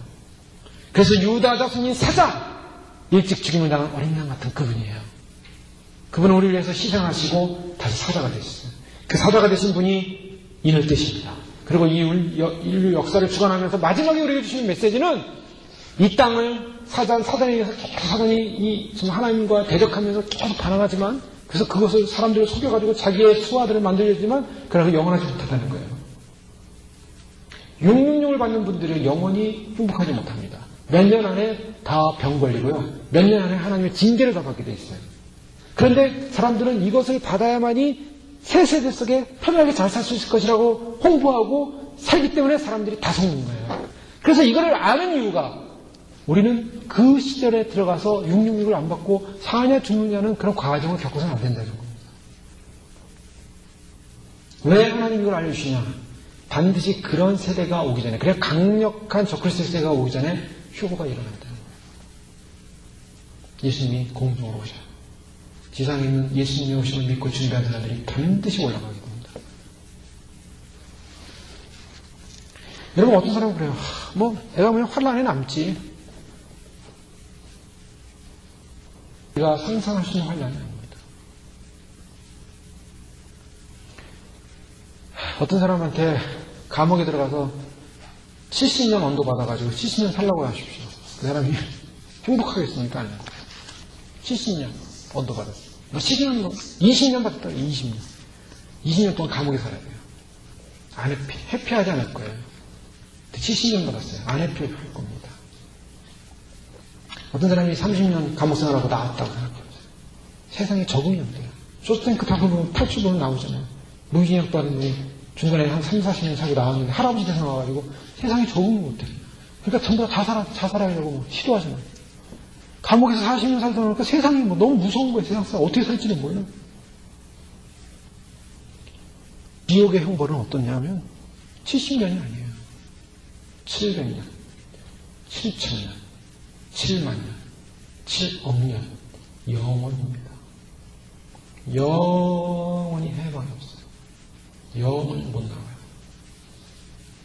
그래서 유다 자손인 사자, 일찍 죽임을 당한 어린 양 같은 그분이에요. 그분은 우리를 위해서 희생하시고 다시 사자가 되셨어요. 그 사자가 되신 분이 인을 뜻입니다. 그리고 이 인류 역사를 주관하면서 마지막에 우리에게 주시는 메시지는 이 땅을 사단이 지금 하나님과 대적하면서 계속 반항하지만, 그래서 그것을 사람들을 속여가지고 자기의 수하들을 만들려지만 그러나 영원하지 못하다는 거예요. 666을 받는 분들은 영원히 행복하지 못합니다. 몇 년 안에 다 병 걸리고요. 몇 년 안에 하나님의 징계를 다 받게 돼 있어요. 그런데 사람들은 이것을 받아야만이 새 세대 속에 편하게 잘 살 수 있을 것이라고 홍보하고 살기 때문에 사람들이 다 속는 거예요. 그래서 이거를 아는 이유가, 우리는 그 시절에 들어가서 666을 안 받고 사냐 죽느냐는 그런 과정을 겪어서는 안 된다는 겁니다. 왜 하나님 이걸 알려주시냐? 반드시 그런 세대가 오기 전에, 그래 강력한 적그리스도 세대가 오기 전에 휴거가 일어난다는 거예요. 예수님이 공중으로 오셔요. 지상에 있는 예수님이 오심을 믿고 준비하는 자들이 반드시 올라가게 됩니다. 여러분, 어떤 사람은 그래요. 내가 그냥 환란에 남지. 우리가 상상할 수 있는 환란이 아닙니다. 어떤 사람한테 감옥에 들어가서 70년 언도 받아가지고 70년 살라고 하십시오. 그 사람이 행복하겠습니까? 아니요. 70년 언도 받았어요. 10년, 20년 받았다. 20년. 20년 동안 감옥에 살아야 돼요. 안 회피하지 않을 거예요. 70년 받았어요. 안 회피할 겁니다. 어떤 사람이 30년 감옥 생활하고 나왔다고 생각해보세요. 세상에 적응이 안 돼요. 쇼스탱크 타고 보면 탈출보면 나오잖아요. 무기징역 받은 분이 중간에 한 3, 40년 살고 나왔는데 할아버지 대상 와가지고 세상에 적응을 못해요. 그러니까 전부 다 자살하려고 시도하잖아요. 감옥에서 40년 살다 보니까 세상이 너무 무서운 거예요. 세상 사람 어떻게 살지도 몰라요. 지옥의 형벌은 어떠냐면 70년이 아니에요. 700년, 7,000년, 7만 년, 7억 년, 영원입니다. 영원히 해방이 없어요. 영원히 못 나와요.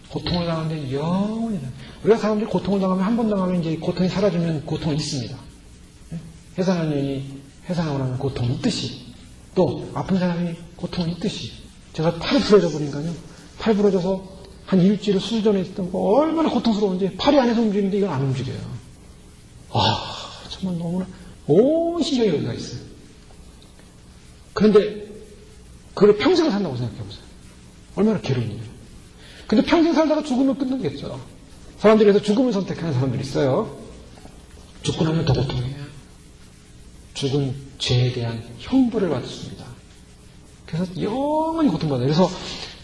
고통을 당하는데 영원히 나와요. 우리가 사람들이 고통을 당하면, 한 번 당하면 이제 고통이 사라지면 고통이 있습니다. 해산한 년이 해산하고 나면 고통이 있듯이, 또 아픈 사람이 고통이 있듯이, 제가 팔이 부러져 버리니까요. 팔 부러져서 한 일주일 수술전에 있었던 거 얼마나 고통스러운지, 팔이 안에서 움직이는데 이건 안 움직여요. 정말 너무나 온 신경이 여기가 있어요. 그런데 그걸 평생을 산다고 생각해보세요. 얼마나 괴로운 일이에요. 근데 평생 살다가 죽으면 끝나겠죠. 사람들이 그래서 죽음을 선택하는 사람들이 있어요. 죽고 나면 더 고통해요. 죽은 죄에 대한 형벌을 받습니다. 그래서 영원히 고통받아요. 그래서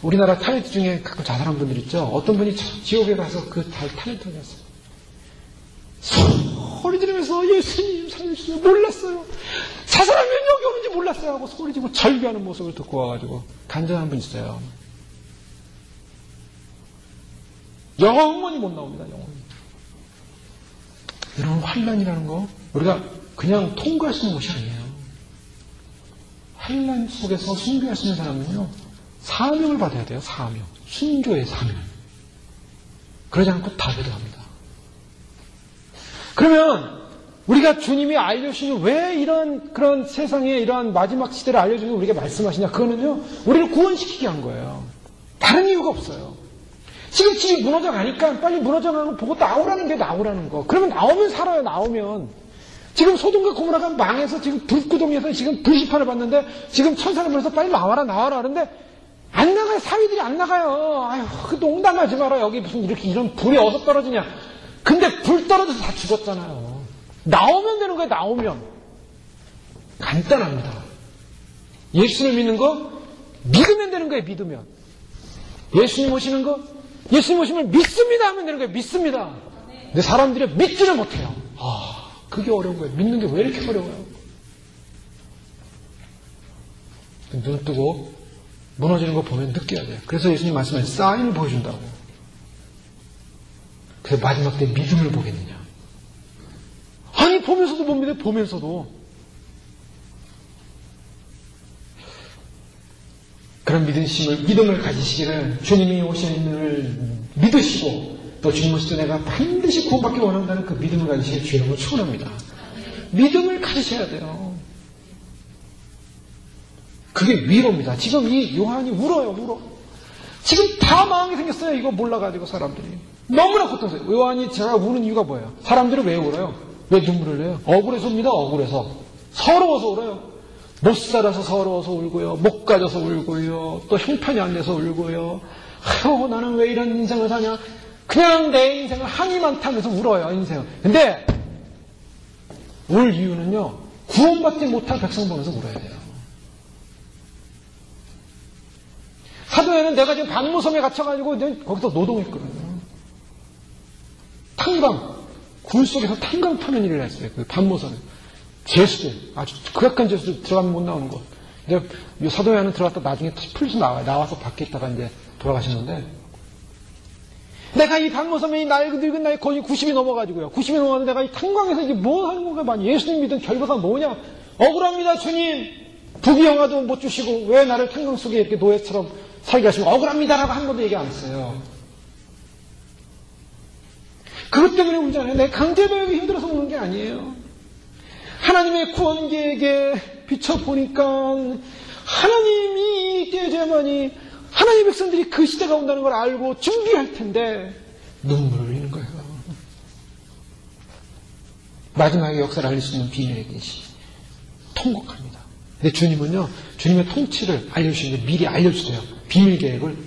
우리나라 타레트 중에 가끔 자살한 분들 있죠. 어떤 분이 지옥에 가서 그 타레트를 했어요. 소리 지르면서 예수님 살려주세요. 몰랐어요. 자살하면 여기 오는지 몰랐어요 하고 소리 지르고 절규하는 모습을 듣고 와가지고 간절한 분 있어요. 영원히 못 나옵니다. 영원히. 여러분, 환란이라는 거 우리가 그냥 통과할 수 있는 것이 아니에요. 환란 속에서 순교할 수 있는 사람은요, 사명을 받아야 돼요. 사명. 순교의 사명. 그러지 않고 다 배도합니다. 그러면 우리가 주님이 알려주시는, 왜 그런 세상에 이러한 마지막 시대를 알려주시고 우리에게 말씀하시냐? 그거는요, 우리를 구원시키게 한 거예요. 다른 이유가 없어요. 지금 집이 무너져 가니까 빨리 무너져 가는 거 보고 나오라는 게 나오라는 거. 그러면 나오면 살아요, 나오면. 지금 소돔과 고모라가 망해서 지금 불구덩이에서 지금 불시판을 받는데 지금 천사를 보내서 빨리 나와라, 나와라 하는데 안 나가요. 사위들이 안 나가요. 아유, 그 농담하지 마라. 여기 무슨 이렇게 이런 불이 어디서 떨어지냐. 근데 불 떨어져서 다 죽었잖아요. 나오면 되는 거예요, 나오면. 간단합니다. 예수를 믿는 거 믿으면 되는 거예요, 믿으면. 예수님 오시는 거, 예수님 오시면 믿습니다 하면 되는 거예요, 믿습니다. 근데 사람들이 믿지를 못해요. 아, 그게 어려운 거예요. 믿는 게 왜 이렇게 어려워요? 눈 뜨고 무너지는 거 보면 느껴야 돼요. 그래서 예수님 말씀하신 사인을 보여준다고. 그래서 마지막 때 믿음을 보겠느냐. 아니, 보면서도 못 믿어요, 보면서도. 그런 믿음을 가지시기를 주님이 오시는을 믿으시고 또 주님 오실 때 내가 반드시 구원받기 원한다는 그 믿음을 가지시길 주님을 축원합니다. 믿음을 가지셔야 돼요. 그게 위로입니다. 지금 이 요한이 울어요, 울어. 지금 다 망하게 생겼어요. 이거 몰라가지고 사람들이. 너무나 고통스러워요. 요한이 제가 우는 이유가 뭐예요? 사람들은 왜 울어요? 왜 눈물을 내요? 억울해서입니다, 억울해서. 서러워서 울어요. 못 살아서 서러워서 울고요. 못 가져서 울고요. 또 형편이 안 돼서 울고요. 아유, 나는 왜 이런 인생을 사냐. 그냥 내 인생을 한이만 타면서 울어요, 인생은. 근데 울 이유는요, 구원받지 못한 백성 보면서 울어야 돼요. 사도에는 내가 지금 반모섬에 갇혀가지고 거기서 노동했거든요. 탄광, 굴 속에서 탄광 파는 일을 했어요. 그 반모섬에. 죄수들, 아주 극악한 죄수들 들어가면 못 나오는 곳. 근데 이 사도에는 들어갔다 나중에 풀려서 나와요. 나와서 밖에 있다가 이제 돌아가셨는데, 내가 이 반모섬에 이 늙은 나이 거의 90이 넘어가지고요. 90이 넘어가는데 내가 이 탄광에서 이게 뭐 하는 건가 많이 예수님 믿은 결과가 뭐냐? 억울합니다, 주님. 부귀영화도 못 주시고 왜 나를 탄광 속에 이렇게 노예처럼 살게 하시고 억울합니다라고 한 번도 얘기 안 했어요. 그것 때문에 울지 않아요. 내 강제노역이 힘들어서 우는 게 아니에요. 하나님의 구원 계획에 비춰보니까 하나님이 이때야만이 하나님의 백성들이 그 시대가 온다는 걸 알고 준비할 텐데 눈물을 흘리는 거예요. 마지막에 역사를 알릴 수 있는 비밀의 계시. 통곡합니다. 근데 주님은요, 주님의 통치를 알려주시는데 미리 알려주세요. 비밀 계획을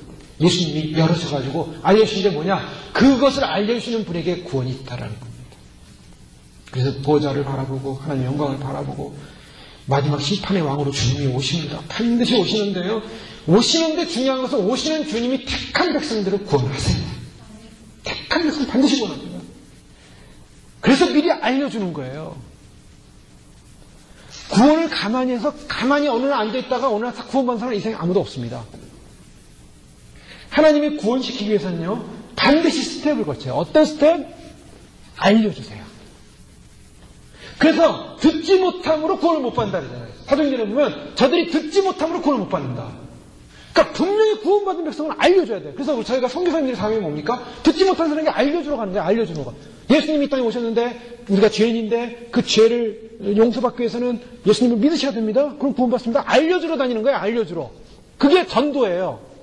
예수님이 열어셔가지고 알려주신 게 뭐냐? 그것을 알려주시는 분에게 구원이 있다라는 겁니다. 그래서 보좌를 바라보고 하나님의 영광을 바라보고 마지막 심판의 왕으로 주님이 오십니다. 반드시 오시는데요. 오시는데 중요한 것은 오시는 주님이 택한 백성들을 구원하세요. 택한 백성 반드시 구원합니다. 그래서 미리 알려주는 거예요. 구원을 가만히 해서 가만히 어느 날 앉아 있다가 어느 날 구원받는 사람은 이 세상에 아무도 없습니다. 하나님이 구원시키기 위해서는요, 반드시 스텝을 거쳐요. 어떤 스텝? 알려주세요. 그래서 듣지 못함으로 구원을 못 받는다 그러잖아요. 사도행전에 보면 저들이 듣지 못함으로 구원을 못 받는다. 그러니까 분명히 구원받은 백성은 알려줘야 돼요. 그래서 저희가 선교사님들의 사명이 뭡니까? 듣지 못한 사람에게 알려주러 가는 거예요. 알려주는 거. 예수님이 이 땅에 오셨는데 우리가 죄인인데 그 죄를 용서받기 위해서는 예수님을 믿으셔야 됩니다. 그럼 구원받습니다. 알려주러 다니는 거예요. 알려주러. 그게 전도예요.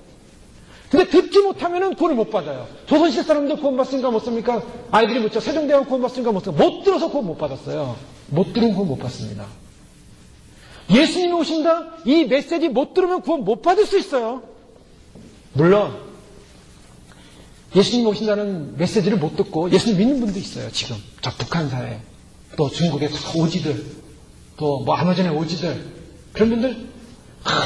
근데 듣지 못하면은 구원을 못 받아요. 조선시대 사람들 구원받습니까? 못 씁니까? 아이들이 묻죠. 세종대왕 구원받습니까? 못 씁니까? 못 들어서 구원 못 받았어요. 못 들으면 구원 못 받습니다. 예수님이 오신다? 이 메시지 못 들으면 구원 못 받을 수 있어요. 물론 예수님이 오신다는 메시지를 못 듣고 예수님 믿는 분도 있어요. 지금 저 북한사에 또 중국의 오지들 또 뭐 아마존의 오지들 그런 분들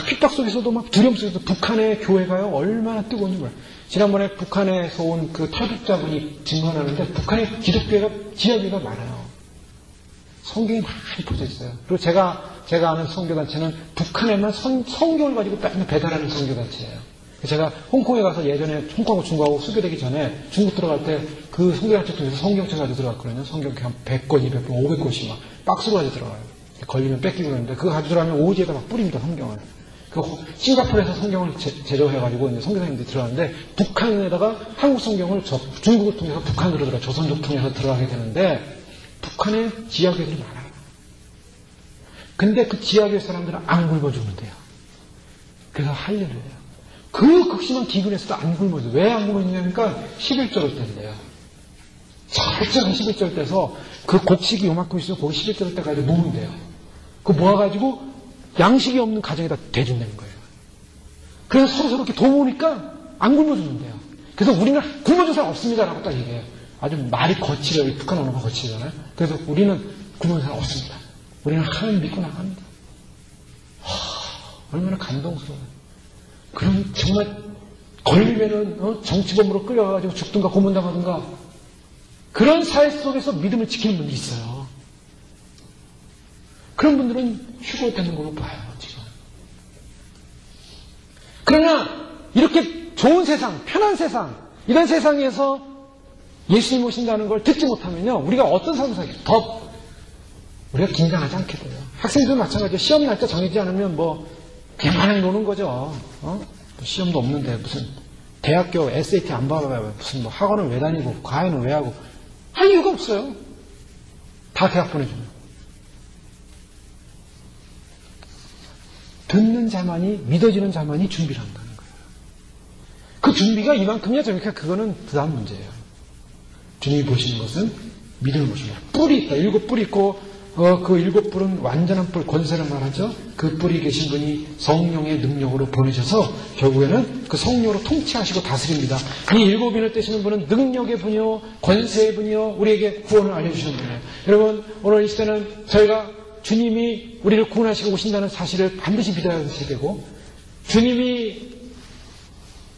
핍박 속에서도 막 두려움 속에서 북한의 교회가요 얼마나 뜨거운지 몰라요. 지난번에 북한에서 온 그 탈북자분이 증언하는데 북한의 기독교회가 지하교회가 많아요. 성경이 많이 퍼져 있어요. 그리고 제가 아는 선교단체는 북한에만 성경을 가지고 배달하는 선교단체예요. 제가 홍콩에 가서 예전에 홍콩하고 중국하고 수교되기 전에 중국 들어갈 때 그 선교단체 통해서 성경책 가지고 들어갔거든요. 성경책 한 100권, 200권, 500권씩 막 박스로 가지고 들어가요. 걸리면 뺏기고 그러는데 그거 가지고 들어가면 오지에다 막 뿌립니다. 성경을. 그 싱가포르에서 성경을 제조해가지고 이제 선교사님들이 들어가는데 북한에다가 한국 성경을 중국을 통해서 북한으로 조선족 통해서 들어가게 되는데 북한에 지하교회들이 많아요. 근데 그 지하교회 사람들은 안 굶어 죽는데요. 그래서 할례를 해요. 그 극심한 기근에서도 안 굶어서. 왜 안 굶었냐니까 11절을 때인데요. 철저한 11절 때서 그 곡식이 요만큼 있으면 거기 11절 때까지 모은대요. 그거 모아가지고 양식이 없는 가정에다 대준다는 거예요. 그래서 서로 이렇게 도모으니까 안 굶어 죽는데요. 그래서 우리는 굶어 죽는 사람 없습니다라고 딱 얘기해요. 아주 말이 거칠어요. 북한 언어가 거칠잖아요. 그래서 우리는 굶어 죽는 사람 없습니다. 우리는 하나님 믿고 나갑니다. 얼마나 감동스러워요. 그럼 정말 걸리면은 정치범으로 끌려가지고 죽든가 고문당하든가 그런 사회 속에서 믿음을 지키는 분들이 있어요. 그런 분들은 휴거되는 걸로 봐요, 지금. 그러나 이렇게 좋은 세상, 편한 세상, 이런 세상에서 예수님 오신다는 걸 듣지 못하면요, 우리가 어떤 삶을 살게 더 우리가 긴장하지 않게 돼요. 학생들도 마찬가지예요. 시험 날짜 정해지지 않으면 그냥 마냥 노는 거죠. 시험도 없는데 무슨 대학교 SAT 안 봐봐요. 무슨 학원을 왜 다니고 과외는 왜 하고 할 이유가 없어요. 다 대학 보내주면. 듣는 자만이, 믿어지는 자만이 준비를 한다는 거예요. 그 준비가 이만큼이야 저니까 그거는 부담 문제예요. 주님이 보시는 것은 믿음을 보십니다. 뿔이 있다. 7뿔이 있고 그 7뿔은 완전한 뿔, 권세를 말하죠. 그 뿔이 계신 분이 성령의 능력으로 보내셔서 결국에는 그 성령으로 통치하시고 다스립니다. 이 7인을 떼시는 분은 능력의 분이요, 권세의 분이요, 우리에게 구원을 알려주시는 분이에요. 여러분, 오늘 이 시대는 저희가 주님이 우리를 구원하시고 오신다는 사실을 반드시 믿어야 되고, 주님이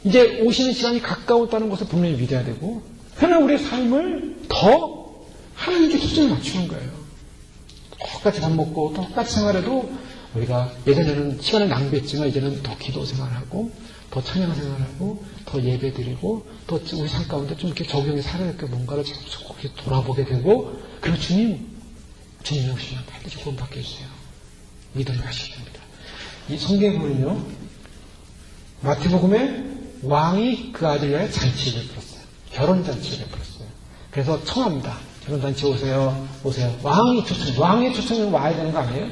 이제 오시는 시간이 가까웠다는 것을 분명히 믿어야 되고, 그러나 우리의 삶을 더 하나님께 초점을 맞추는 거예요. 똑같이 밥 먹고 똑같이 생활해도 우리가 예전에는 시간을 낭비했지만 이제는 더 기도 생활하고 더 찬양 생활하고 더 예배 드리고 더 우리 삶 가운데 좀 이렇게 적용해 살아야 될 뭔가를 자꾸 돌아보게 되고, 그리고 주님이 오시면 반드시 구원받게 해주세요. 믿음을 하셔야 됩니다. 이 성경에 보면요, 마태복음에 왕이 그 아들 위하여 잔치를 베풀었어요. 결혼잔치를 베풀었어요. 그래서 청합니다. 결혼잔치 오세요. 왕의 초청은 와야 되는 거 아니에요?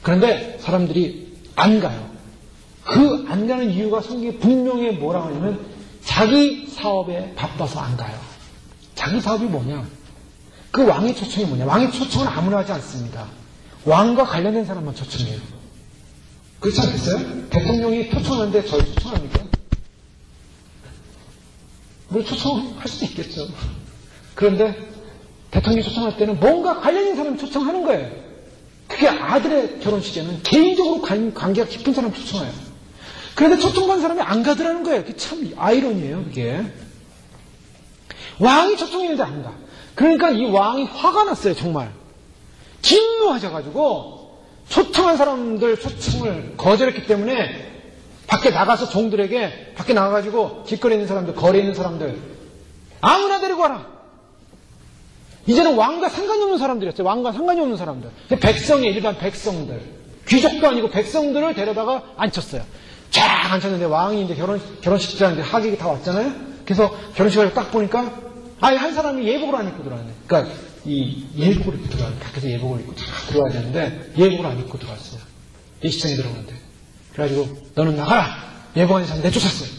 그런데 사람들이 안 가요. 그 안 가는 이유가 성경에 분명히 뭐라고 하냐면 자기 사업에 바빠서 안 가요. 자기 사업이 뭐냐? 그 왕의 초청이 뭐냐? 왕의 초청은 아무나 하지 않습니다. 왕과 관련된 사람만 초청해요. 그렇지 않겠어요? 대통령이 초청하는데 저희 초청합니까? 뭘 초청할 수도 있겠죠. 그런데 대통령이 초청할 때는 뭔가 관련된 사람을 초청하는 거예요. 그게 아들의 결혼식에는 개인적으로 관계가 깊은 사람을 초청해요. 그런데 초청받은 사람이 안 가더라는 거예요. 그게 참 아이러니예요, 그게. 왕이 초청했는데 안 가. 그러니까 이 왕이 화가 났어요, 정말. 진노하셔가지고 초청한 사람들 초청을 거절했기 때문에 밖에 나가서 종들에게 밖에 나가가지고 길거리에 있는 사람들, 거리에 있는 사람들 아무나 데리고 와라. 이제는 왕과 상관이 없는 사람들이었어요. 왕과 상관이 없는 사람들. 백성의 일반 백성들. 귀족도 아니고 백성들을 데려다가 앉혔어요. 쫙 앉혔는데 왕이 이제 결혼식장인데 하객이 다 왔잖아요. 그래서 결혼식을 딱 보니까 아예 한 사람이 예복을 안 입고 들어왔네. 그러니까 이 예복을 입고 들어왔네. 밖에서 예복을 입고 쫙 들어와야 되는데 예복을 안 입고 들어왔어요. 예식장에 들어오는데. 그래가지고 너는 나가라. 예복 안 입은 사람 내쫓았어요.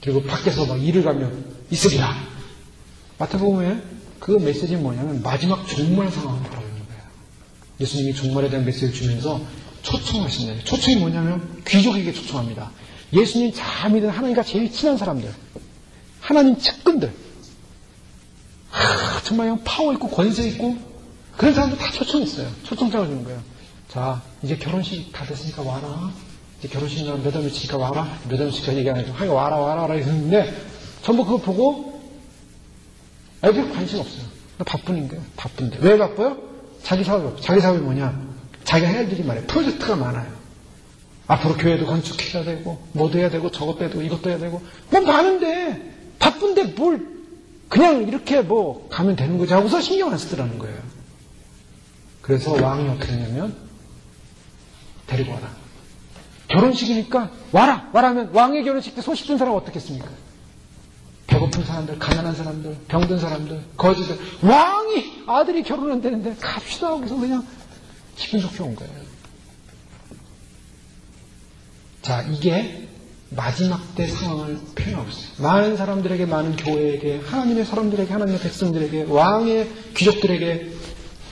그리고 밖에서 막 일을 가며 있으리라. 마태복음에 그 메시지는 뭐냐면 마지막 종말 상황을 다루는 거예요. 예수님이 종말에 대한 메시지를 주면서 초청하신다요. 초청이 뭐냐면 귀족에게 초청합니다. 예수님 잘 믿는 하나님과 제일 친한 사람들, 하나님 측근들, 정말 그냥 파워 있고 권세 있고 그런 사람들 다 초청했어요. 초청장을 주는 거예요. 자, 이제 결혼식 다 됐으니까 와라. 이제 결혼식 몇 월 며칠이니까 와라. 몇 월 며칠까지 얘기 안 해도 하여 와라 했는데 전부 그거 보고 애들 관심 없어요. 바쁜데. 왜 바빠요? 자기 사업이 없어요. 자기 사업이 뭐냐? 자기가 해야 할 일이 많아요. 프로젝트가 많아요. 앞으로 교회도 건축해야 되고, 뭐도 해야 되고, 저것도 해야 되고, 이것도 해야 되고, 뭐 많은데, 바쁜데 뭘, 그냥 이렇게 가면 되는 거지 하고서 신경 안 쓰더라는 거예요. 그래서 왕이 어떻게 했냐면, 데리고 와라. 결혼식이니까, 와라 하면, 왕의 결혼식 때 소식 든 사람 어떻게 했습니까? 배고픈 사람들, 가난한 사람들, 병든 사람들, 거지들, 왕이 아들이 결혼한다는데 갑시다 하고서 그냥 기분 좋게 온 거예요. 자, 이게 마지막 때 상황을 표현하고 있어요. 많은 사람들에게, 많은 교회에게, 하나님의 사람들에게, 하나님의 백성들에게, 왕의 귀족들에게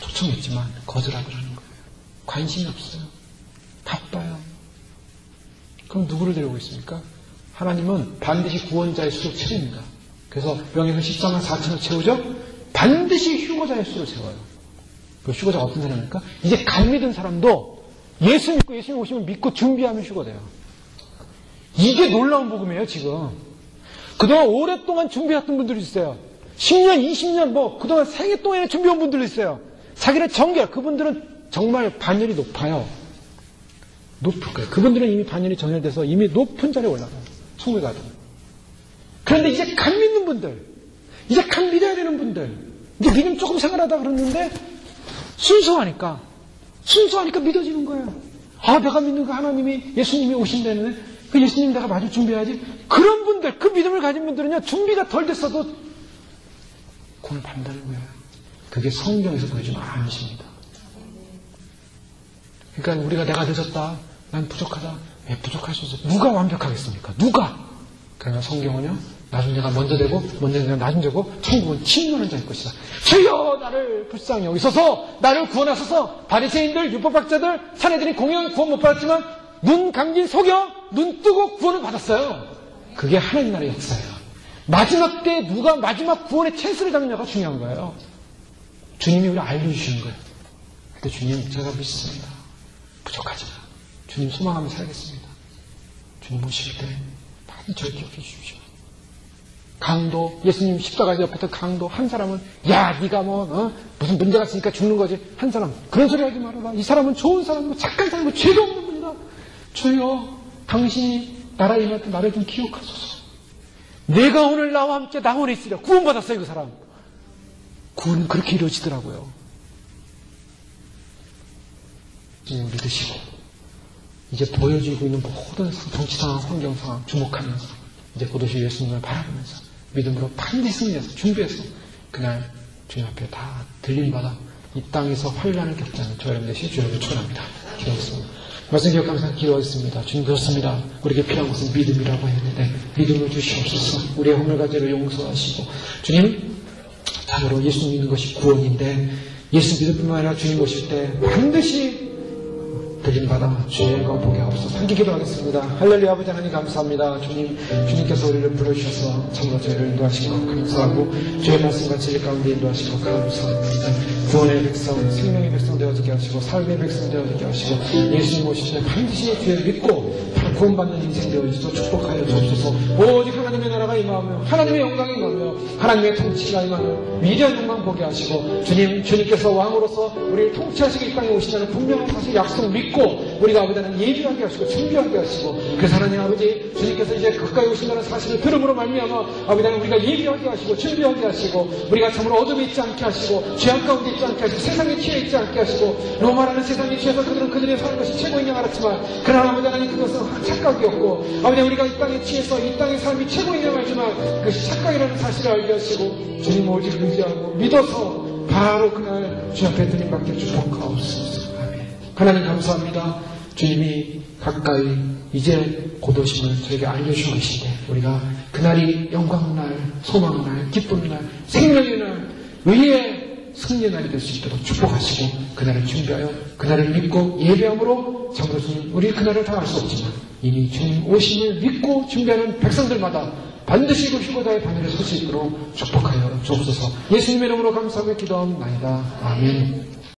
초청했지만 거절하더라는 거예요. 관심이 없어요. 바빠요. 그럼 누구를 데리고 있습니까? 하나님은 반드시 구원자의 수를 채웁니다. 그래서 명예훼손 14만 4천을 채우죠? 반드시 휴거자의 수를 채워요. 그 휴거자가 어떤 사람입니까? 이제 간 믿은 사람도 예수 믿고 예수님 오시면 믿고 준비하면 휴거돼요. 이게 놀라운 복음이에요, 지금. 그동안 오랫동안 준비했던 분들이 있어요. 10년, 20년, 그동안 생애 동안에 준비한 분들도 있어요. 자기를 정결, 그분들은 정말 반열이 높아요. 높을 거예요. 그분들은 이미 반열이 정렬돼서 이미 높은 자리에 올라가요. 천국에 가도. 그런데 이제 간 믿는 분들, 이제 간 믿어야 되는 분들, 이제 믿음 조금 생활하다 그러는데 순수하니까 믿어지는 거예요. 아, 내가 믿는 그 하나님이, 예수님이 오신다는 그 예수님 내가 마주 준비해야지. 그런 분들, 그 믿음을 가진 분들은요, 준비가 덜 됐어도 공을 받는다는 거예요. 그게 성경에서 보여주는 안식입니다. 그러니까 우리가 내가 늦었다, 난 부족하다. 왜 부족할 수 없어? 누가 완벽하겠습니까? 누가? 그러나 성경은요, 나중 내가 먼저 되고, 내가 나중 되고, 천국은 침노하는 자일 것이다. 주여 나를 불쌍히 여기소서, 나를 구원하소서. 바리새인들, 율법학자들, 사내들이 공연 구원 못 받았지만 눈 감긴 속여 눈 뜨고 구원을 받았어요. 그게 하나님 나라의 역사예요. 마지막 때 누가 마지막 구원의 찬스를 잡느냐가 중요한 거예요. 주님이 우리 알려주시는 거예요. 그때 주님, 제가 믿습니다. 부족하지만 주님 소망하며 살겠습니다. 주님 오실 때 많이 저를 기억해 주십시오. 강도, 예수님 십자가 옆에서 강도 한 사람은, 야, 네가 무슨 문제가 있으니까 죽는 거지. 한 사람, 그런 소리 하지 말아라. 이 사람은 좋은 사람이고 착한 사람이고 죄가 없는 분이다. 주여, 당신이 나라에 임할 때 나를 좀 기억하소서. 내가 오늘 나와 함께 낙원에 있으려. 구원받았어요, 그 사람. 구원은 그렇게 이루어지더라고요. 믿으시고 이제 보여지고 있는 모든 정치 상황, 환경 상황 주목하면서 이제 곧 오실 예수님을 바라보면서 믿음으로 반드시 승리해서 준비해서 그날 주님 앞에 다 들림받아 이 땅에서 환란을 겪지 않는 저 여러분 되시길 주님을 축원합니다. 기도하겠습니다. 말씀 기억하면서 기도하겠습니다. 주님, 그렇습니다. 우리에게 필요한 것은 믿음이라고 했는데 믿음을 주시옵소서. 우리의 허물가지를 용서하시고 주님, 참으로 예수 믿는 것이 구원인데 예수 믿을 뿐만 아니라 주님 오실 때 반드시 들림받아 죄가 보게 하옵소서. 함께 기도하겠습니다. 할렐루야. 아버지 하나님 감사합니다. 주님께서 우리를 부르셔서 참으로 저희를 인도하신 것 감사하고 주의 말씀과 진리 가운데 인도하신 것 감사합니다. 구원의 백성, 생명의 백성 되어지게 하시고 삶의 백성 되어지게 하시고 예수님 오실 때 반드시 주의 믿고 구원받는 인생 되어주셔서 축복하여 주옵소서. 오직 하나님의 나라가 임하며 하나님의 영광이 임하며 하나님의 통치가 임하며 위대한 영광 보게 하시고 주님께서 왕으로서 우리를 통치하시기 이 땅에 오신다는 분명한 사실 약속 믿고 우리가 아버지 하나님 예비하게 하시고 준비하게 하시고 그래서 하나님 아버지 주님께서 이제 가까이 오신다는 사실을 들음으로 말미암아 아버지 하나님 우리가 예비하게 하시고 준비하게 하시고 우리가 참으로 어둠에 있지 않게 하시고 죄악 가운데 있지 않게 하시고 세상에 취해 있지 않게 하시고 로마라는 세상에 취해서 그들은 그들의 사는 것이 최고인 줄 알았지만 그러나 아버지 하나님 그것은 착각이었고 아버지 우리가 이 땅에 취해서 이 땅의 삶이 최고인 줄 알지만 그것이 착각이라는 사실을 알게 하시고 주님 오직 의지하고 믿어서 바로 그날 주 앞에 드림받게 축복하옵소서. 하나님 감사합니다. 주님이 가까이 이제 곧 오심을 저에게 알려주고 계신데 우리가 그날이 영광의 날, 소망의 날, 기쁨의 날, 생명의 날, 의의 승리의 날이 될 수 있도록 축복하시고 그날을 준비하여 그날을 믿고 예배함으로 참으로 주님 우리 그날을 다 알 수 없지만 이미 주님 오심을 믿고 준비하는 백성들마다 반드시 그 휴거자의 반열에 설 수 있도록 축복하여 주옵소서. 예수님의 이름으로 감사하며 기도합니다. 아멘.